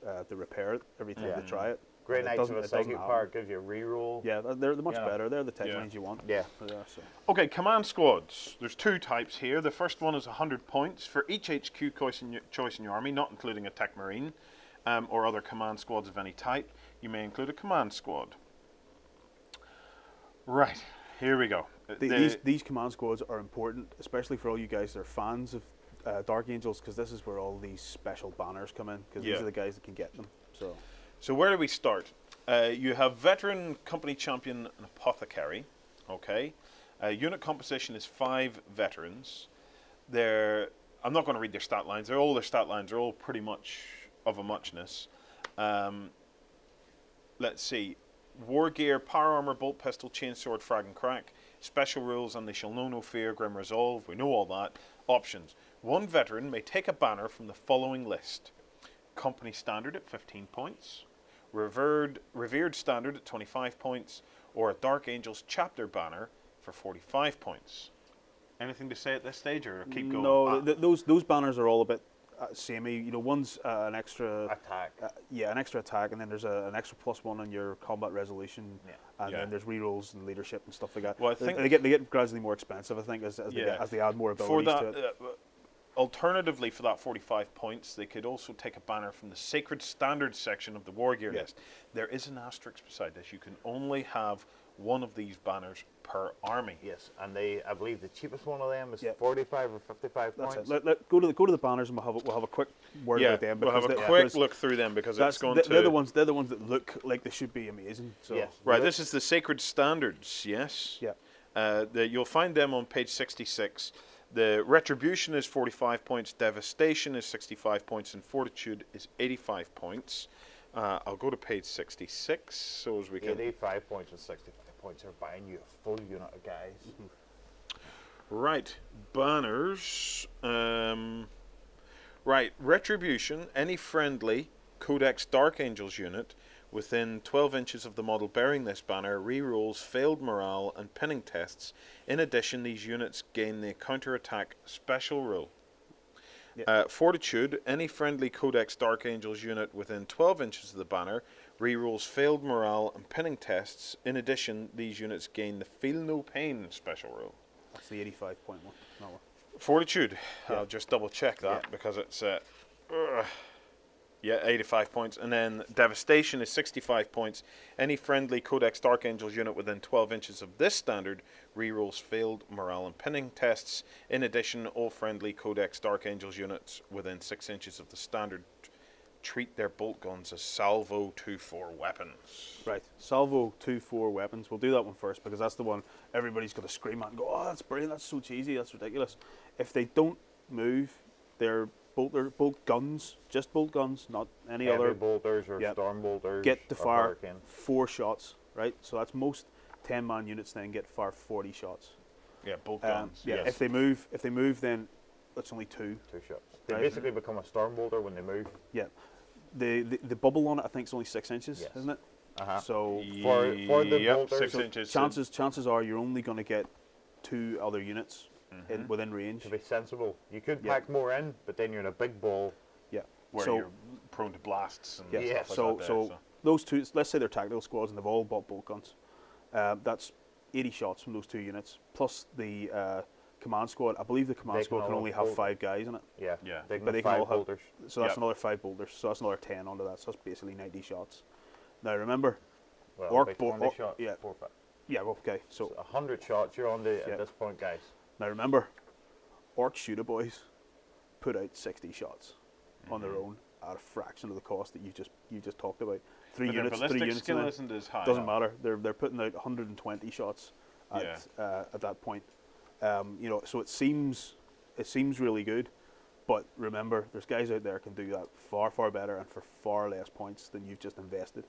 [SPEAKER 3] to repair it every time you try it.
[SPEAKER 2] Grey Knights of a psychic power gives you a reroll.
[SPEAKER 3] Yeah, they're much better. They're the Techmarines you want.
[SPEAKER 2] Yeah.
[SPEAKER 3] So.
[SPEAKER 1] Okay, command squads. There's 2 types here. The first one is 100 points for each HQ choice in your army, not including a Techmarine or other command squads of any type. You may include a command squad. Right, here we go.
[SPEAKER 3] These command squads are important, especially for all you guys that are fans of Dark Angels, because this is where all these special banners come in, because these are the guys that can get them. So
[SPEAKER 1] where do we start? You have veteran, company champion, and apothecary. Okay, unit composition is 5 veterans. I'm not going to read their stat lines. Their stat lines are all pretty much of a muchness. Let's see. War gear, power armor, bolt pistol, chainsword, frag and crack. Special rules, and they shall know no fear, grim resolve. We know all that. Options. 1 veteran may take a banner from the following list. Company standard at 15 points. Revered standard at 25 points. Or a Dark Angels chapter banner for 45 points. Anything to say at this stage, or keep going?
[SPEAKER 3] No, those banners are all a bit samey. You know, one's an extra
[SPEAKER 2] attack.
[SPEAKER 3] An extra attack, and then there's an extra +1 on your combat resolution, and then there's rerolls and leadership and stuff like that.
[SPEAKER 1] Well, I think
[SPEAKER 3] they get gradually more expensive, I think, as they add more abilities to it.
[SPEAKER 1] Alternatively, for that 45 points, they could also take a banner from the Sacred Standards section of the War Gear list. There is an asterisk beside this. You can only have 1 of these banners per army.
[SPEAKER 2] Yes, and I believe the cheapest one of them is 45 or 55 points.
[SPEAKER 3] That's it. Go to the banners, and we'll have a quick word about them.
[SPEAKER 1] We'll have a quick look through them, because it's going to.
[SPEAKER 3] They're the ones that look like they should be amazing. So.
[SPEAKER 2] Yes.
[SPEAKER 1] Right. This is the Sacred Standards. Yes.
[SPEAKER 3] Yeah.
[SPEAKER 1] You'll find them on page 66. The Retribution is 45 points, Devastation is 65 points, and Fortitude is 85 points. I'll go to page 66 so as we can.
[SPEAKER 2] 85 points and 65 points are buying you a full unit of guys.
[SPEAKER 1] Right, banners. Right, Retribution. Any friendly Codex Dark Angels unit within 12 inches of the model bearing this banner rerolls failed morale and pinning tests. In addition, these units gain the counterattack special rule. Fortitude. Any friendly Codex Dark Angels unit within 12 inches of the banner rerolls failed morale and pinning tests. In addition, these units gain the Feel No Pain special rule.
[SPEAKER 3] That's the 85-point one. No.
[SPEAKER 1] Fortitude. I'll just double check that because it's 85 points. And then Devastation is 65 points. Any friendly Codex Dark Angels unit within 12 inches of this standard rerolls failed morale and pinning tests. In addition, all friendly Codex Dark Angels units within 6 inches of the standard treat their bolt guns as salvo 2-4 weapons.
[SPEAKER 3] Right, salvo 2-4 weapons. We'll do that one first because that's the one everybody's going to scream at and go, oh, that's brilliant, that's so cheesy, that's ridiculous. If they don't move, they're bolt guns, just bolt guns, not any
[SPEAKER 2] Heavy
[SPEAKER 3] other.
[SPEAKER 2] bolters or storm bolters.
[SPEAKER 3] Get to fire
[SPEAKER 2] hurricane.
[SPEAKER 3] 4 shots, right? So that's most 10-man units then get to fire 40 shots.
[SPEAKER 1] Yeah, bolt guns.
[SPEAKER 3] Yeah,
[SPEAKER 1] yes.
[SPEAKER 3] if they move, then it's only 2.
[SPEAKER 2] 2 shots. They
[SPEAKER 3] Right.
[SPEAKER 2] basically become a storm bolter when they move.
[SPEAKER 3] Yeah, the bubble on it I think is only 6 inches,
[SPEAKER 2] Yes.
[SPEAKER 3] isn't it?
[SPEAKER 2] Uh-huh.
[SPEAKER 3] So
[SPEAKER 2] For the
[SPEAKER 1] Yep,
[SPEAKER 2] bolters,
[SPEAKER 1] 6
[SPEAKER 2] so
[SPEAKER 1] inches.
[SPEAKER 3] chances are you're only going to get 2 other units within range.
[SPEAKER 2] to be sensible, you could
[SPEAKER 3] Yeah.
[SPEAKER 2] pack more in, but then you're in a big ball.
[SPEAKER 3] Yeah.
[SPEAKER 1] where
[SPEAKER 3] so
[SPEAKER 1] you're prone to blasts and
[SPEAKER 3] yeah.
[SPEAKER 1] stuff like that.
[SPEAKER 3] So those 2, let's say they're tactical squads and they've all bought bolt guns. That's 80 shots from those 2 units plus the command squad. I believe the command
[SPEAKER 2] They
[SPEAKER 3] squad
[SPEAKER 2] can
[SPEAKER 3] can
[SPEAKER 2] all
[SPEAKER 3] only have
[SPEAKER 2] bolt.
[SPEAKER 3] 5 guys in it.
[SPEAKER 2] Yeah.
[SPEAKER 1] Yeah.
[SPEAKER 2] They can
[SPEAKER 3] But
[SPEAKER 2] have
[SPEAKER 3] they can
[SPEAKER 2] 5
[SPEAKER 3] all have-
[SPEAKER 2] bolters.
[SPEAKER 3] So that's
[SPEAKER 1] Yep.
[SPEAKER 3] another 5 bolters. So that's another 10 onto that. So that's basically 90 shots. Now remember,
[SPEAKER 2] Well,
[SPEAKER 3] Orc
[SPEAKER 2] about
[SPEAKER 3] bo-
[SPEAKER 2] 20
[SPEAKER 3] or-
[SPEAKER 2] shots.
[SPEAKER 3] yeah.
[SPEAKER 2] 4 5.
[SPEAKER 3] yeah, well, okay. So
[SPEAKER 2] 100 shots you're on
[SPEAKER 3] Yeah.
[SPEAKER 2] at this point, guys.
[SPEAKER 3] now remember, Orc shooter boys put out 60 shots on their own at a fraction of the cost that you just talked about. 3
[SPEAKER 1] But
[SPEAKER 3] units,
[SPEAKER 1] their
[SPEAKER 3] 3
[SPEAKER 1] ballistic
[SPEAKER 3] units.
[SPEAKER 1] skill
[SPEAKER 3] in
[SPEAKER 1] isn't as high.
[SPEAKER 3] Doesn't matter. They're putting out 120 shots at that point. So it seems really good, but remember, there's guys out there can do that far better and for far less points than you've just invested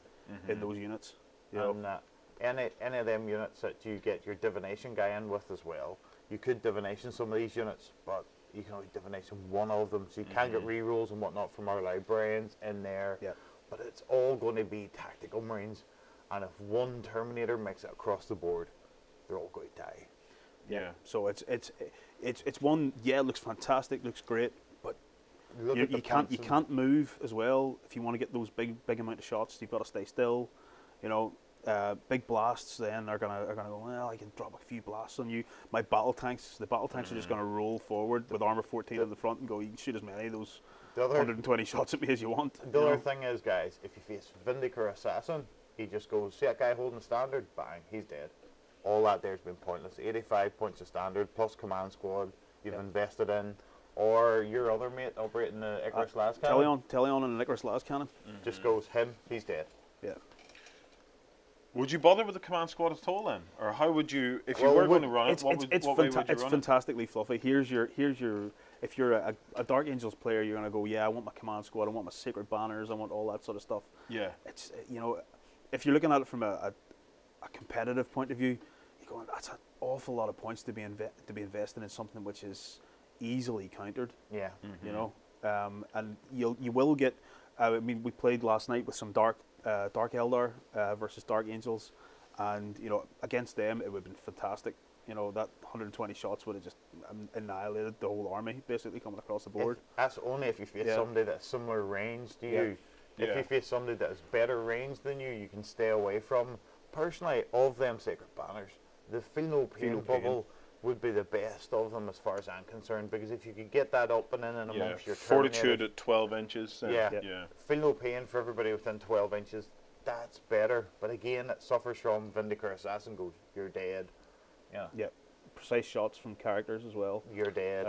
[SPEAKER 3] in those units. You know?
[SPEAKER 2] And any of them units that you get your divination guy in with as well, you could divination some of these units, but you can only divination one of them, so you can't get rerolls and whatnot from our librarians in there.
[SPEAKER 3] Yeah.
[SPEAKER 2] But it's all going to be tactical marines, and if one Terminator makes it across the board, they're all going to die.
[SPEAKER 1] Yeah.
[SPEAKER 3] So it's one. Yeah, it looks fantastic, looks great, but
[SPEAKER 2] Look at the
[SPEAKER 3] you
[SPEAKER 2] points
[SPEAKER 3] can't move as well if you want to get those big amount of shots. You've got to stay still. You know, big blasts then are gonna go. Well, I can drop a few blasts on you. The battle tanks are just gonna roll forward with armor 14 in the front and go. You can shoot as many of those
[SPEAKER 2] The other
[SPEAKER 3] 120 shots at me as you want.
[SPEAKER 2] The
[SPEAKER 3] you
[SPEAKER 2] other
[SPEAKER 3] know?
[SPEAKER 2] thing is, guys, if you face Vindicator Assassin, he just goes, see that guy holding the standard? Bang, he's dead. All that there's been pointless. 85 points of standard, plus command squad you've invested in, or your other mate operating the Icarus Las Cannon.
[SPEAKER 3] Teleon and an Icarus Las Cannon.
[SPEAKER 2] Just goes, him, he's dead.
[SPEAKER 3] Yeah.
[SPEAKER 1] Would you bother with the command squad at all then, or how would you, if you
[SPEAKER 2] Well,
[SPEAKER 1] were going to run it?
[SPEAKER 3] It's
[SPEAKER 1] What way would you run it?
[SPEAKER 3] fantastically fluffy. Here's your. If you're a Dark Angels player, you're gonna go. Yeah, I want my command squad. I want my sacred banners. I want all that sort of stuff.
[SPEAKER 1] Yeah.
[SPEAKER 3] It's if you're looking at it from a competitive point of view, you're going. That's an awful lot of points to be invested in something which is easily countered.
[SPEAKER 2] Yeah.
[SPEAKER 3] You know, and you will get. I mean, we played last night with some Dark Eldar versus Dark Angels, and against them it would have been fantastic. That 120 shots would have just annihilated the whole army, basically coming across the board.
[SPEAKER 2] That's only if you face somebody that's similar range to you. If you face somebody that has better range than you, you can stay away from. Personally, of them sacred banners, the Feel No Pain bubble would be the best of them as far as I'm concerned, because if you could get that up and in and amongst your
[SPEAKER 1] fortitude at 12 inches.
[SPEAKER 2] Yeah. Feel No Pain for everybody within 12 inches, that's better. But again, it suffers from Vindicator Assassin goes, you're dead.
[SPEAKER 3] Yeah, precise shots from characters as well.
[SPEAKER 2] You're dead.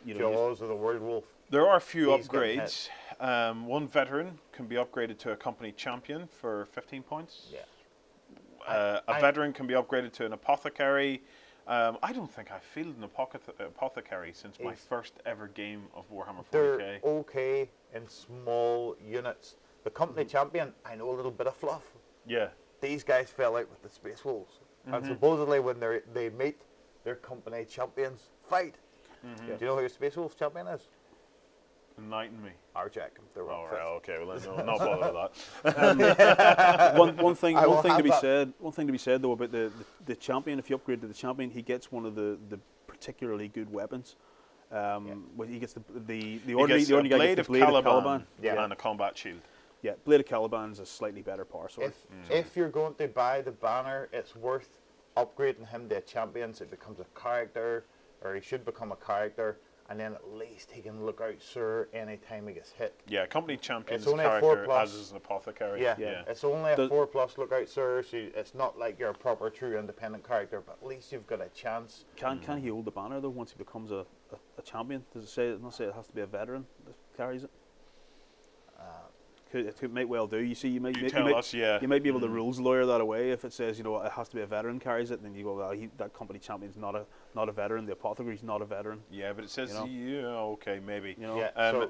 [SPEAKER 3] Jaws
[SPEAKER 2] of the Werewolf.
[SPEAKER 1] There are a few upgrades. One veteran can be upgraded to a company champion for 15 points.
[SPEAKER 2] Yeah.
[SPEAKER 1] A veteran can be upgraded to an apothecary. I don't think I've fielded an apothecary since my first ever game of Warhammer 40k.
[SPEAKER 2] They're okay in small units. The company champion, I know a little bit of fluff.
[SPEAKER 1] Yeah.
[SPEAKER 2] These guys fell out with the Space Wolves. And supposedly when they meet their company champions, fight. Do you know who your Space Wolves champion is?
[SPEAKER 1] Enlighten me.
[SPEAKER 2] Arjack.
[SPEAKER 1] All right, okay, well then not bother with that.
[SPEAKER 3] One thing to be said though about the champion. If you upgrade to the champion, he gets one of the particularly good weapons. He gets the ordinary guy gets the blade of Caliban,
[SPEAKER 1] and a combat shield.
[SPEAKER 3] Yeah, blade of Caliban is a slightly better power sword.
[SPEAKER 2] If you're going to buy the banner, it's worth upgrading him to a champion so he becomes a character, or he should become a character, and then at least he can look out Sir anytime he gets hit.
[SPEAKER 1] Yeah, company champion is
[SPEAKER 2] only
[SPEAKER 1] a
[SPEAKER 2] a
[SPEAKER 1] character
[SPEAKER 2] 4+.
[SPEAKER 1] as is an apothecary.
[SPEAKER 2] Yeah. It's only a 4+ lookout Sir, so it's not like you're a proper true independent character, but at least you've got a chance.
[SPEAKER 3] Can he hold the banner though once he becomes a champion? Does it say it has to be a veteran that carries it? It might well do. You see, you might
[SPEAKER 1] You
[SPEAKER 3] you
[SPEAKER 1] tell
[SPEAKER 3] might,
[SPEAKER 1] us, yeah.
[SPEAKER 3] you might be able to rules lawyer that away if it says, you know, it has to be a veteran carries it. Then you go, well, that company champion's not a veteran. The apothecary's not a veteran.
[SPEAKER 1] Yeah, but it says,
[SPEAKER 3] you know?
[SPEAKER 1] yeah, okay, maybe.
[SPEAKER 3] You know?
[SPEAKER 2] Yeah, so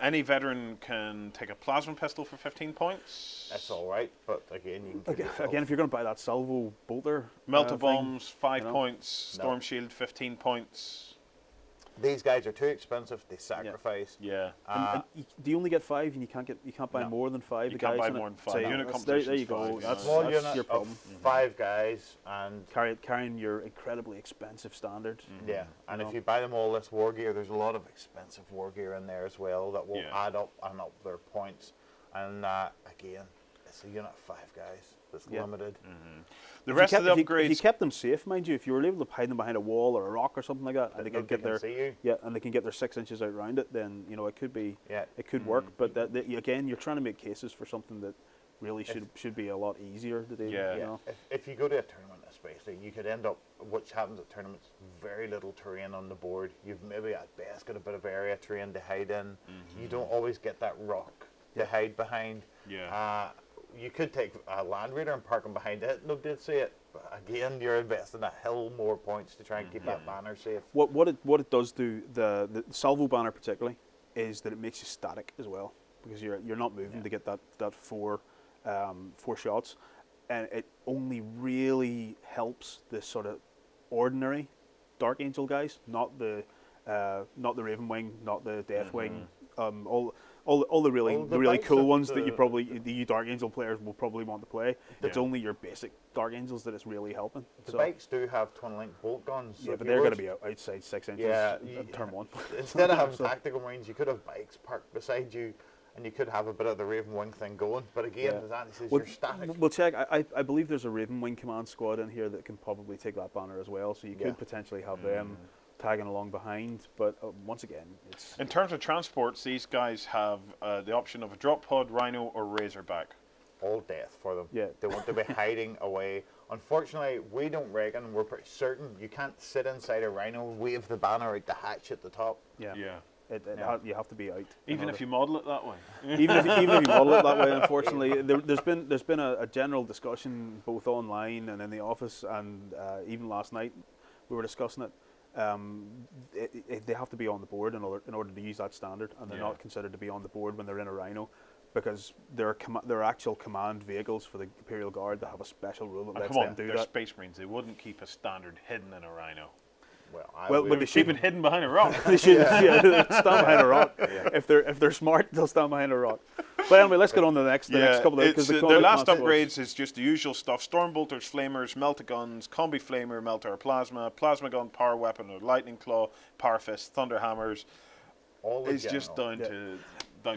[SPEAKER 1] any veteran can take a plasma pistol for 15 points.
[SPEAKER 2] that's all right, but again, you can
[SPEAKER 3] Again, if you're going to buy that salvo bolter,
[SPEAKER 1] Melter bombs, 5
[SPEAKER 3] you know?
[SPEAKER 1] points. Storm shield, 15 points.
[SPEAKER 2] These guys are too expensive. They sacrifice.
[SPEAKER 1] Yeah.
[SPEAKER 3] and do you only get 5, and you can't buy more than 5?
[SPEAKER 1] You
[SPEAKER 3] the
[SPEAKER 1] can't
[SPEAKER 3] guys
[SPEAKER 1] buy more than 5.
[SPEAKER 3] So
[SPEAKER 1] Unit
[SPEAKER 3] there you
[SPEAKER 1] composition's
[SPEAKER 3] go.
[SPEAKER 1] 5,
[SPEAKER 3] That's,
[SPEAKER 2] Small
[SPEAKER 3] that's
[SPEAKER 2] unit
[SPEAKER 3] your problem.
[SPEAKER 2] of 5 guys, and
[SPEAKER 3] Carrying your incredibly expensive standard.
[SPEAKER 2] yeah, and if you buy them all this war gear, there's a lot of expensive war gear in there as well that will add up and up their points. And again, it's a unit of 5 guys that's limited.
[SPEAKER 1] The rest of the upgrades.
[SPEAKER 3] If you kept them safe, mind you, if you were able to hide them behind a wall or a rock or something like that, and they can get their and they can get their 6 inches out around it, then you know it could be it could work. But again, you're trying to make cases for something that really should be a lot easier to do.
[SPEAKER 1] Yeah.
[SPEAKER 3] You know?
[SPEAKER 2] If you go to a tournament, especially, you could end up, which happens at tournaments, very little terrain on the board. You've maybe at best got a bit of area terrain to hide in. You don't always get that rock to hide behind.
[SPEAKER 1] Yeah.
[SPEAKER 2] You could take a Land Raider and park them behind it. Nobody would see it. But again, you're investing a hill more points to try and keep that banner safe.
[SPEAKER 3] What it does do, the salvo banner particularly, is that it makes you static as well, because you're not moving to get that 4 shots, and it only really helps the sort of ordinary Dark Angel guys, not the Ravenwing, not the Deathwing, all the really cool ones that you Dark Angel players will probably want to play. It's only your basic Dark Angels that it's really helping.
[SPEAKER 2] The bikes do have twin link bolt guns.
[SPEAKER 3] Yeah, but they're going to be outside 6 inches.
[SPEAKER 2] Yeah,
[SPEAKER 3] turn 1.
[SPEAKER 2] Instead of having tactical marines, you could have bikes parked beside you, and you could have a bit of the Ravenwing thing going. But again, as Andy says, you're static.
[SPEAKER 3] We'll check. I believe there's a Ravenwing command squad in here that can probably take that banner as well, so you could potentially have them tagging along behind. But once again, it's...
[SPEAKER 1] In terms of transports, these guys have the option of a drop pod, rhino, or razorback.
[SPEAKER 2] All death for them.
[SPEAKER 3] Yeah.
[SPEAKER 2] They want to be hiding away. Unfortunately, we don't reckon, we're pretty certain, you can't sit inside a rhino, wave the banner out the hatch at the top.
[SPEAKER 3] Yeah.
[SPEAKER 1] Yeah.
[SPEAKER 3] You have to be out.
[SPEAKER 1] Even if you model it that way.
[SPEAKER 3] even if you model it that way, unfortunately, there's been a general discussion both online and in the office, and even last night we were discussing it. They have to be on the board in order to use that standard, and they're not considered to be on the board when they're in a rhino, because they're actual command vehicles for the Imperial Guard that have a special rule that lets them do
[SPEAKER 1] they're
[SPEAKER 3] that.
[SPEAKER 1] Space Marines. They wouldn't keep a standard hidden in a rhino.
[SPEAKER 2] Well,
[SPEAKER 1] They keep it hidden behind a rock.
[SPEAKER 3] They should stand behind a rock. If they're smart, they'll stand behind a rock. But anyway, let's get on to the next couple of because
[SPEAKER 1] their last upgrades is just the usual stuff: Stormbolters, Flamers, Melta-Guns, Combi Flamer, Melta or Plasma, Plasma Gun, Power Weapon or Lightning Claw, Power Fist, Thunder Hammers. It's just down to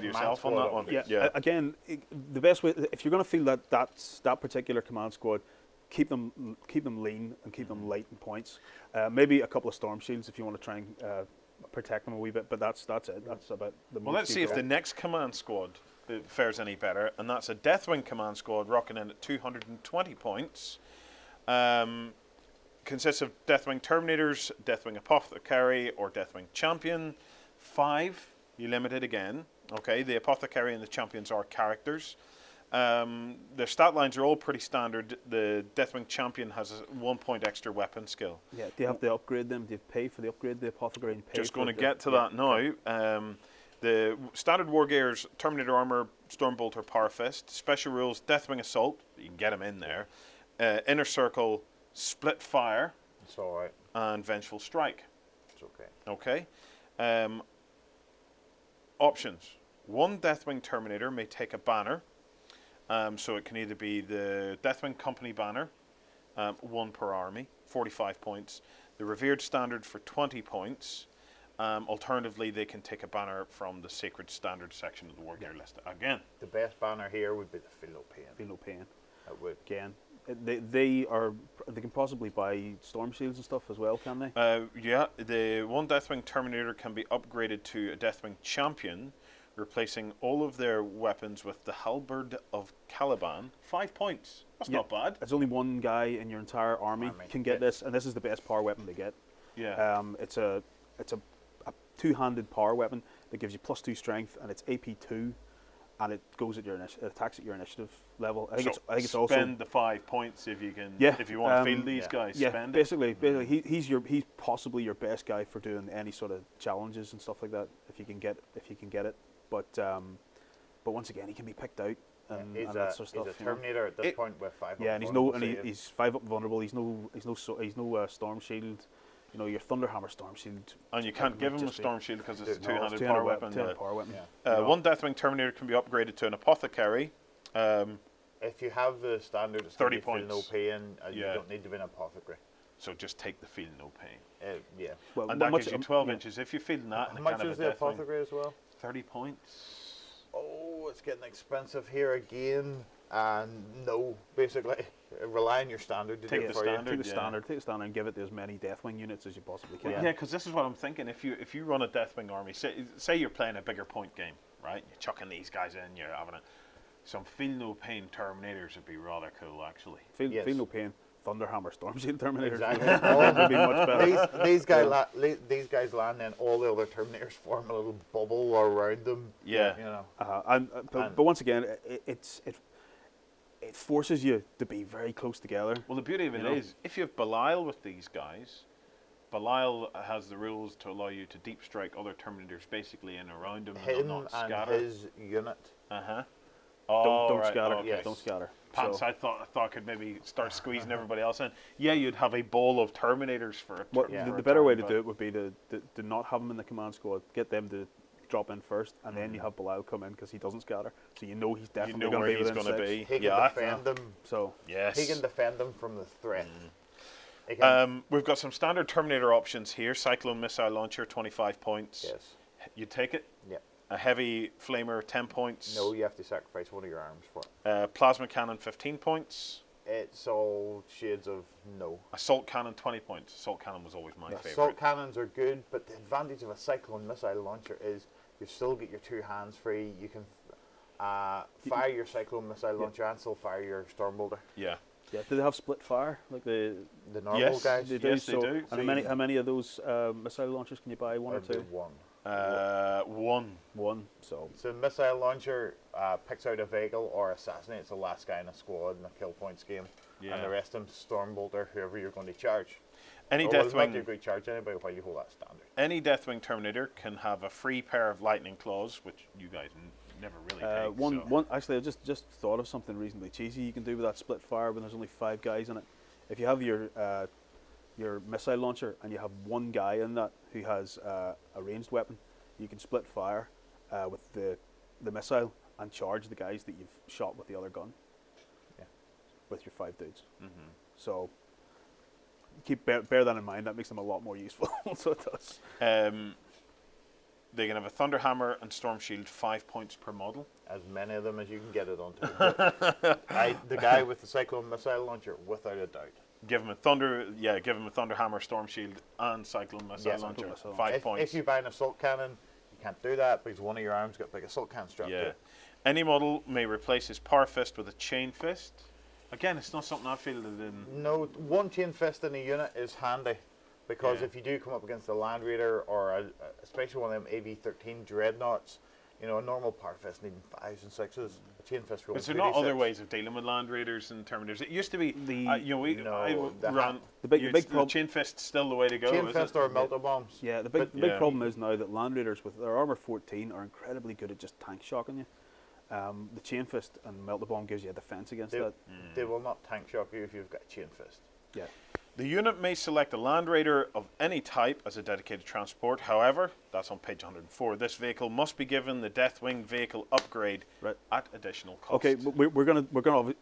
[SPEAKER 1] yourself on that one.
[SPEAKER 3] Yeah. Again, the best way, if you're going to feel that particular command squad, keep them lean and keep them light in points. Maybe a couple of storm shields if you want to try and protect them a wee bit, but that's it. That's about the most.
[SPEAKER 1] Well, let's see if the next command squad fares any better, and that's a Deathwing command squad rocking in at 220 points. Consists of Deathwing Terminators, Deathwing Apothecary, or Deathwing Champion. 5, you limited again. Okay, the Apothecary and the Champions are characters. Their stat lines are all pretty standard. The Deathwing Champion has a 1 point extra weapon skill.
[SPEAKER 3] Yeah, do you have to upgrade them? Do you pay for the upgrade, the Apothecary? And pay
[SPEAKER 1] Just going to get to that now. The standard war gears: Terminator Armor, Stormbolter, Power Fist. Special rules: Deathwing Assault. You can get them in there. Inner Circle, Split Fire.
[SPEAKER 2] It's all right.
[SPEAKER 1] And Vengeful Strike.
[SPEAKER 2] It's okay.
[SPEAKER 1] Okay. Options: 1 Deathwing Terminator may take a banner. So it can either be the Deathwing Company banner, 1 per army, 45 points. The Revered Standard for 20 points. Alternatively, they can take a banner from the Sacred Standard section of the War Gear list. Again,
[SPEAKER 2] the best banner here would be the Philopaean. It would.
[SPEAKER 3] Again, they can possibly buy storm shields and stuff as well, can they?
[SPEAKER 1] Yeah, the 1 Deathwing Terminator can be upgraded to a Deathwing Champion, replacing all of their weapons with the Halberd of Caliban. 5 points. That's not bad.
[SPEAKER 3] There's only 1 guy in your entire army can get this, and this is the best power weapon they get.
[SPEAKER 1] Yeah.
[SPEAKER 3] It's a 2-handed power weapon that gives you +2 strength, and it's AP2. and it goes at your it attacks at your initiative level. I think
[SPEAKER 1] So
[SPEAKER 3] it's also
[SPEAKER 1] spend the 5 points if you can.
[SPEAKER 3] Yeah,
[SPEAKER 1] If you want to field these guys,
[SPEAKER 3] Yeah,
[SPEAKER 1] spend
[SPEAKER 3] basically he's possibly your best guy for doing any sort of challenges and stuff like that if you can get it. But once again, he can be picked out and that sort of stuff.
[SPEAKER 2] He's a Terminator at this point with 5 up.
[SPEAKER 3] Yeah, and he's 5 up vulnerable. He's no Storm Shield. You know, your Thunderhammer Storm Shield.
[SPEAKER 1] And you can't give him a Storm Shield because it's a two-handed
[SPEAKER 3] power
[SPEAKER 1] weapon.
[SPEAKER 3] Yeah.
[SPEAKER 1] One Deathwing Terminator can be upgraded to an Apothecary.
[SPEAKER 2] If you have the standard, it's
[SPEAKER 1] 30 points.
[SPEAKER 2] No pain. You don't need to be an Apothecary.
[SPEAKER 1] So just take the feel no pain.
[SPEAKER 2] Yeah.
[SPEAKER 1] Well, and that gives you 12 inches. If you feel that,
[SPEAKER 2] how much is the Apothecary as well?
[SPEAKER 1] 30 points.
[SPEAKER 2] Oh, it's getting expensive here again. And no, basically, rely on your standard to do it for you.
[SPEAKER 3] Take the standard and give it as many Deathwing units as you possibly can.
[SPEAKER 1] Yeah, because this is what I'm thinking. If you run a Deathwing army, say you're playing a bigger point game, right? You're chucking these guys in, you're having some feel no pain Terminators would be rather cool, actually.
[SPEAKER 3] Feel no pain. Thunderhammer Storm Shield Terminators
[SPEAKER 2] exactly.
[SPEAKER 3] would be much better.
[SPEAKER 2] These guys land, and all the other Terminators form a little bubble around them.
[SPEAKER 1] Yeah.
[SPEAKER 2] You know.
[SPEAKER 3] But once again, it forces you to be very close together.
[SPEAKER 1] Well, the beauty of it is, if you have Belial with these guys, Belial has the rules to allow you to deep strike other Terminators basically in around him and not scatter.
[SPEAKER 2] And his unit.
[SPEAKER 3] Don't
[SPEAKER 1] right.
[SPEAKER 3] scatter.
[SPEAKER 1] Okay.
[SPEAKER 3] Don't scatter.
[SPEAKER 1] Pants, I thought could maybe start squeezing everybody else in. Yeah, you'd have a ball of Terminators for a
[SPEAKER 3] the better way to do it would be to not have them in the command squad. Get them to drop in first, and then you have Belial come in because he doesn't scatter. So you know he's definitely going to be within 6.
[SPEAKER 2] He can defend them.
[SPEAKER 3] So
[SPEAKER 1] yes,
[SPEAKER 2] he can defend them from the threat.
[SPEAKER 1] We've got some standard Terminator options here. Cyclone missile launcher, 25 points.
[SPEAKER 2] Yes.
[SPEAKER 1] You take it.
[SPEAKER 2] Yep.
[SPEAKER 1] A heavy flamer, 10 points.
[SPEAKER 2] No, you have to sacrifice one of your arms for it.
[SPEAKER 1] Plasma cannon, 15 points.
[SPEAKER 2] It's all shades of no.
[SPEAKER 1] Assault cannon, 20 points. Assault cannon was always my favorite.
[SPEAKER 2] Assault cannons are good, but the advantage of a cyclone missile launcher is you still get your 2 hands free. You can fire your cyclone missile launcher and still fire your storm bolter.
[SPEAKER 1] Yeah.
[SPEAKER 3] Yeah. Do they have split fire like the
[SPEAKER 2] normal guys?
[SPEAKER 3] They do.
[SPEAKER 1] Yes, they do.
[SPEAKER 3] And how many of those missile launchers can you buy? 1 or 2?
[SPEAKER 2] One.
[SPEAKER 3] One. So
[SPEAKER 2] missile launcher picks out a vehicle or assassinates the last guy in a squad in a kill points game, and the rest of them storm bolter whoever you're going to charge.
[SPEAKER 1] Any Deathwing,
[SPEAKER 2] you're going to charge anybody while you hold that standard.
[SPEAKER 1] Any Deathwing Terminator can have a free pair of lightning claws, which you guys never really take.
[SPEAKER 3] Actually, I just thought of something reasonably cheesy you can do with that split fire when there's only 5 guys in it. If you have your missile launcher and you have 1 guy in that who has a ranged weapon, you can split fire with the missile and charge the guys that you've shot with the other gun. Yeah. With your 5 dudes. Mm-hmm. So bear that in mind. That makes them a lot more useful. So it does.
[SPEAKER 1] They can have a Thunderhammer and Storm Shield, 5 points per model.
[SPEAKER 2] As many of them as you can get it onto. The guy with the Cyclone missile launcher, without a doubt.
[SPEAKER 1] Give him a Thunderhammer, Storm Shield, and Cyclone missile launcher. 5 points.
[SPEAKER 2] If you buy an assault cannon, you can't do that because one of your arms got like assault cannon strapped to it.
[SPEAKER 1] Any model may replace his Power Fist with a Chain Fist. Again, it's not something I fielded in.
[SPEAKER 2] No, 1 Chain Fist in a unit is handy. Because if you do come up against a Land Raider or especially one of them AV-13 Dreadnoughts, you know, a normal Power Fist needing 5s and 6s, a Chain Fist rolling.
[SPEAKER 1] Is there not other ways of dealing with Land Raiders and Terminators? It used to be, the Chain Fist's still the way to go.
[SPEAKER 2] Chain Fist or Melta Bombs.
[SPEAKER 3] Yeah, the big problem is now that Land Raiders with their armor 14 are incredibly good at just tank shocking you. The Chain Fist and Melta Bomb gives you a defense against that.
[SPEAKER 2] They will not tank shock you if you've got a Chain Fist.
[SPEAKER 3] Yeah.
[SPEAKER 1] The unit may select a Land Raider of any type as a dedicated transport. However, that's on page 104. This vehicle must be given the Deathwing vehicle upgrade at additional cost.
[SPEAKER 3] Okay, we're gonna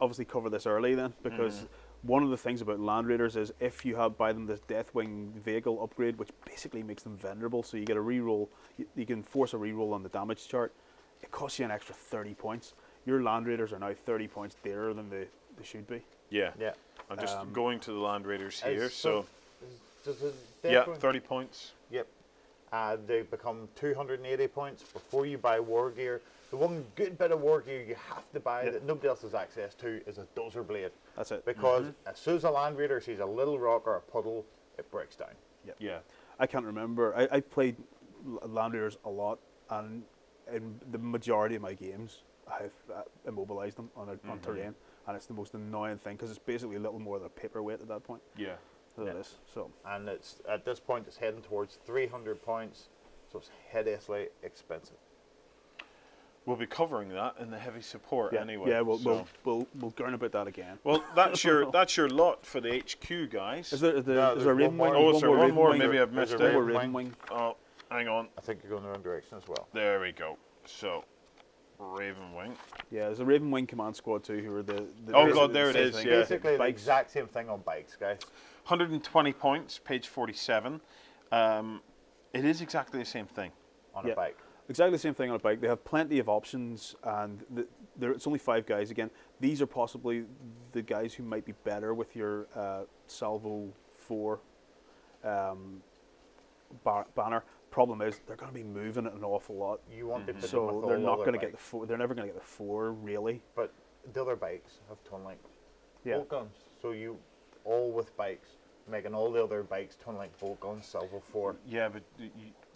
[SPEAKER 3] obviously cover this early then, because one of the things about Land Raiders is if you buy them this Deathwing vehicle upgrade, which basically makes them venerable, so you get a reroll. You can force a reroll on the damage chart. It costs you an extra 30 points. Your Land Raiders are now 30 points dearer than they should be.
[SPEAKER 1] Yeah. I'm just going to the Land Raiders here.
[SPEAKER 2] So
[SPEAKER 1] 30 points.
[SPEAKER 2] Yep. They become 280 points before you buy war gear. The one good bit of war gear you have to buy that nobody else has access to is a dozer blade.
[SPEAKER 3] That's it.
[SPEAKER 2] Because as soon as a Land Raider sees a little rock or a puddle, it breaks down.
[SPEAKER 3] Yep. Yeah. I can't remember. I played Land Raiders a lot, and in the majority of my games, I've immobilized them on terrain, and it's the most annoying thing because it's basically a little more than a paperweight at that point.
[SPEAKER 1] Yeah.
[SPEAKER 3] So it is. So.
[SPEAKER 2] And it's at this point it's heading towards 300 points, so it's hideously expensive.
[SPEAKER 1] We'll be covering that in the heavy support anyway.
[SPEAKER 3] Yeah, we'll learn about that again.
[SPEAKER 1] Well, that's your lot for the HQ, guys.
[SPEAKER 3] Is there a Ravenwing?
[SPEAKER 1] Oh, is there one more? Maybe I've missed it.
[SPEAKER 3] Ravenwing.
[SPEAKER 1] Oh, hang on.
[SPEAKER 2] I think you're going the wrong direction as well.
[SPEAKER 1] There we go. So, Ravenwing.
[SPEAKER 3] Yeah, there's a Ravenwing command squad too, who are the
[SPEAKER 1] oh god, there it is.
[SPEAKER 2] Thing.
[SPEAKER 1] Yeah,
[SPEAKER 2] basically the exact same thing on bikes, guys.
[SPEAKER 1] 120 points, page 47. It is exactly the same thing
[SPEAKER 2] on a bike.
[SPEAKER 3] Exactly the same thing on a bike. They have plenty of options, and it's only 5 guys. Again, these are possibly the guys who might be better with your Salvo 4 banner. Problem is, they're going to be moving it an awful lot.
[SPEAKER 2] You want to put
[SPEAKER 3] so
[SPEAKER 2] them with
[SPEAKER 3] they're
[SPEAKER 2] all
[SPEAKER 3] not
[SPEAKER 2] other
[SPEAKER 3] going to get
[SPEAKER 2] bikes.
[SPEAKER 3] the 4. They're never going to get the 4 really.
[SPEAKER 2] But the other bikes have twin link
[SPEAKER 3] bolt
[SPEAKER 2] guns. So you all with bikes, making all the other bikes twin link bolt guns, Salvo 4.
[SPEAKER 1] Yeah, but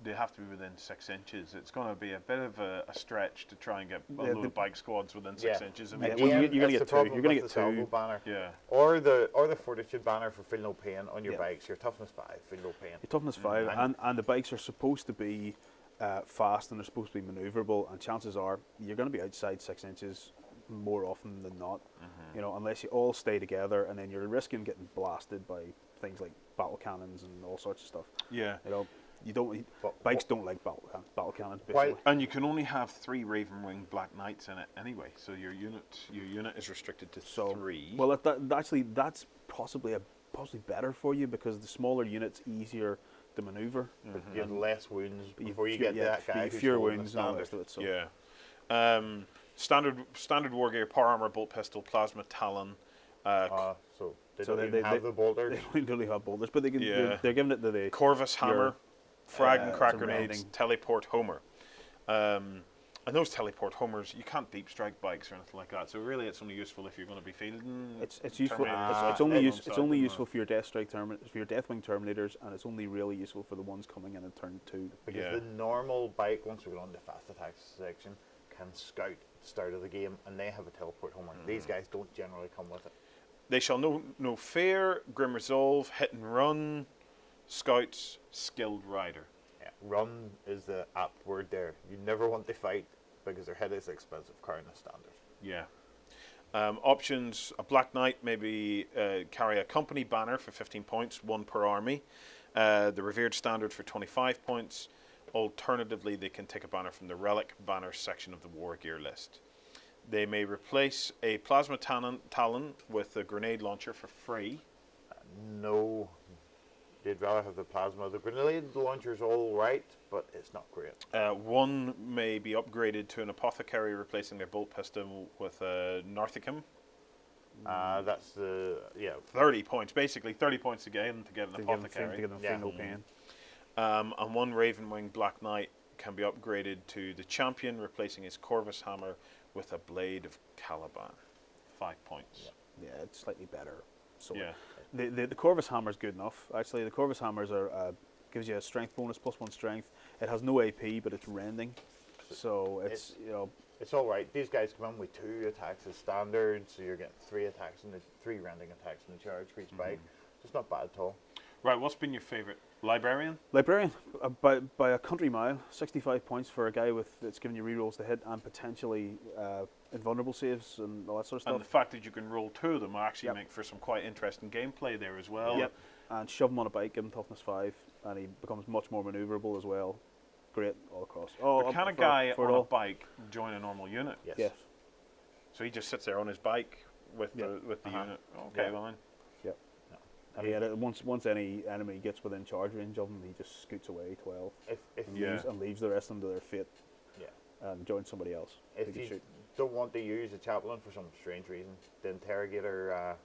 [SPEAKER 1] they have to be within 6 inches. It's going to be a bit of a stretch to try and get a load of bike squads within 6 inches.
[SPEAKER 2] Again,
[SPEAKER 3] well, you're going to get 2.
[SPEAKER 2] You're going to get 2 banner.
[SPEAKER 1] Yeah.
[SPEAKER 2] Or the Fortitude banner for feel no pain on your bikes. Your toughness 5, feel no pain.
[SPEAKER 3] Your toughness 5, and the bikes are supposed to be fast, and they're supposed to be maneuverable. And chances are you're going to be outside 6 inches more often than not. You know, unless you all stay together, and then you're risking getting blasted by things like battle cannons and all sorts of stuff.
[SPEAKER 1] Yeah.
[SPEAKER 3] You know, you don't. Bikes don't like battle cannons.
[SPEAKER 2] Why,
[SPEAKER 1] and you can only have 3 Ravenwing Black Knights in it anyway, so your unit is restricted to 3.
[SPEAKER 3] Well, actually, that's possibly better for you because the smaller unit's easier to maneuver.
[SPEAKER 2] you have less wounds before you get to that guy.
[SPEAKER 3] Fewer wounds and all the rest of it. So.
[SPEAKER 1] Yeah. Standard war gear, power armor, bolt pistol, plasma talon.
[SPEAKER 2] So they don't even have the bolters.
[SPEAKER 3] They don't really have bolters, but they can. They're giving it to the
[SPEAKER 1] Corvus hammer, frag and crack grenades, teleport homer. And those teleport homers, you can't deep strike bikes or anything like that. So really, it's only useful if you're going to be fielding.
[SPEAKER 3] It's useful. It's only useful for your Deathwing Terminators, and it's only really useful for the ones coming in turn 2.
[SPEAKER 2] Because the normal bike, once we get on the fast attacks section, can scout at the start of the game, and they have a teleport homer. These guys don't generally come with it.
[SPEAKER 1] They shall know no fear, grim resolve, hit and run, scouts, skilled rider.
[SPEAKER 2] Yeah, run is the apt word there. You never want to fight because their head is expensive, carrying a standard.
[SPEAKER 1] Yeah. Options: a Black Knight maybe carry a company banner for 15 points, 1 per army. The Revered Standard for 25 points. Alternatively, they can take a banner from the Relic banner section of the War Gear list. They may replace a Plasma Talon with a grenade launcher for free.
[SPEAKER 2] No, they'd rather have the Plasma. The grenade launcher's all right, but it's not great.
[SPEAKER 1] 1 may be upgraded to an Apothecary, replacing their bolt pistol with a Narthicum.
[SPEAKER 2] That's the
[SPEAKER 1] 30 points, basically 30 points again to get an Apothecary.
[SPEAKER 3] To give them no pain.
[SPEAKER 1] And 1 Ravenwing Black Knight can be upgraded to the Champion, replacing his Corvus hammer with a Blade of Caliban. 5 points.
[SPEAKER 3] Yeah, it's slightly better. So
[SPEAKER 1] yeah.
[SPEAKER 3] The Corvus hammer is good enough. Actually, the Corvus hammers gives you a strength bonus, +1 strength. It has no AP, but it's rending. So it's
[SPEAKER 2] it's all right. These guys come in with 2 attacks as standard, so you're getting 3 attacks and 3 rending attacks in the charge for each bike. So it's not bad at all.
[SPEAKER 1] Right, what's been your favourite? Librarian?
[SPEAKER 3] Librarian, by a country mile, 65 points for a guy that's giving you rerolls to hit and potentially invulnerable saves and all that sort of stuff.
[SPEAKER 1] And the fact that you can roll 2 of them actually make for some quite interesting gameplay there as well.
[SPEAKER 3] Yep, and shove him on a bike, give him toughness 5, and he becomes much more manoeuvrable as well. Great all across.
[SPEAKER 1] But can a guy on a bike join a normal unit?
[SPEAKER 2] Yes.
[SPEAKER 1] So he just sits there on his bike with the unit. Okay, well then.
[SPEAKER 3] Once any enemy gets within charge range of him, he just scoots away 12 and leaves the rest of them to their fate. And joins somebody else.
[SPEAKER 2] If you don't want to use a Chaplain for some strange reason, the Interrogator.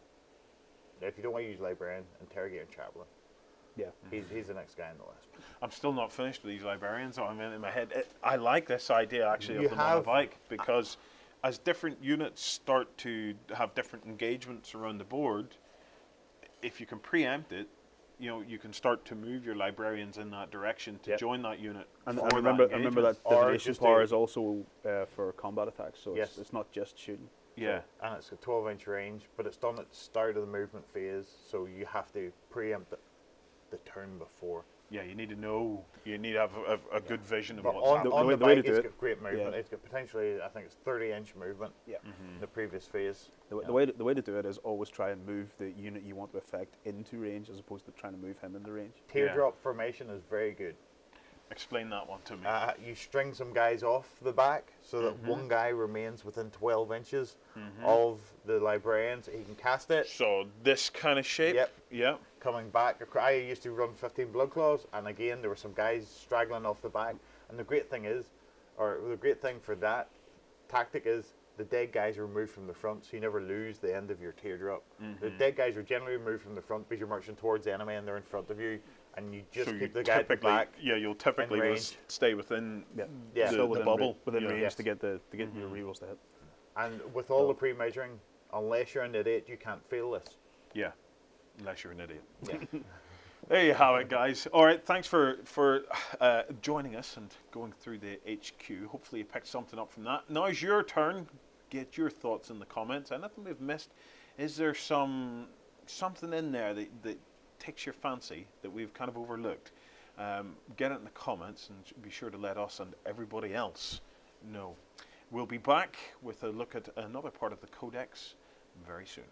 [SPEAKER 2] If you don't want to use Librarian, Interrogator and Chaplain.
[SPEAKER 3] Yeah,
[SPEAKER 2] he's the next guy on the list.
[SPEAKER 1] I'm still not finished with these Librarians. So I mean, in my head, I like this idea actually of them on a bike because as different units start to have different engagements around the board, if you can preempt it, you can start to move your librarians in that direction to join that unit.
[SPEAKER 3] And I remember that divination power is also for combat attacks, so it's not just shooting.
[SPEAKER 1] Yeah.
[SPEAKER 2] So, and it's a 12-inch range, but it's done at the start of the movement phase, so you have to preempt the turn before.
[SPEAKER 1] Yeah, you need to know. You need to have a good vision of
[SPEAKER 2] but
[SPEAKER 1] what's happening.
[SPEAKER 2] On the bike, it's got great movement. It's got potentially, I think it's 30-inch movement.
[SPEAKER 3] Yeah.
[SPEAKER 2] In the previous phase.
[SPEAKER 3] The way to do it is always try and move the unit you want to affect into range, as opposed to trying to move him into range.
[SPEAKER 2] Teardrop formation is very good.
[SPEAKER 1] Explain that one to me.
[SPEAKER 2] You string some guys off the back so that one guy remains within 12 inches of the librarian, so he can cast it.
[SPEAKER 1] So this kind of shape? Yep.
[SPEAKER 2] Coming back. I used to run 15 Blood Claws, and again, there were some guys straggling off the back. And the great thing for that tactic is the dead guys are removed from the front, so you never lose the end of your teardrop. The dead guys are generally removed from the front because you're marching towards the enemy and they're in front of you. And you just keep the guy at the back.
[SPEAKER 1] Yeah, you'll typically stay within the bubble.
[SPEAKER 3] Within range to get your rerolls to hit.
[SPEAKER 2] And with all the pre-measuring, unless you're an idiot, you can't fail this.
[SPEAKER 1] Yeah, unless you're an idiot.
[SPEAKER 2] Yeah.
[SPEAKER 1] There you have it, guys. All right, thanks for joining us and going through the HQ. Hopefully you picked something up from that. Now's your turn. Get your thoughts in the comments. Anything we've missed? Is there something in there that takes your fancy that we've kind of overlooked? Get it in the comments and be sure to let us and everybody else know. We'll be back with a look at another part of the Codex very soon.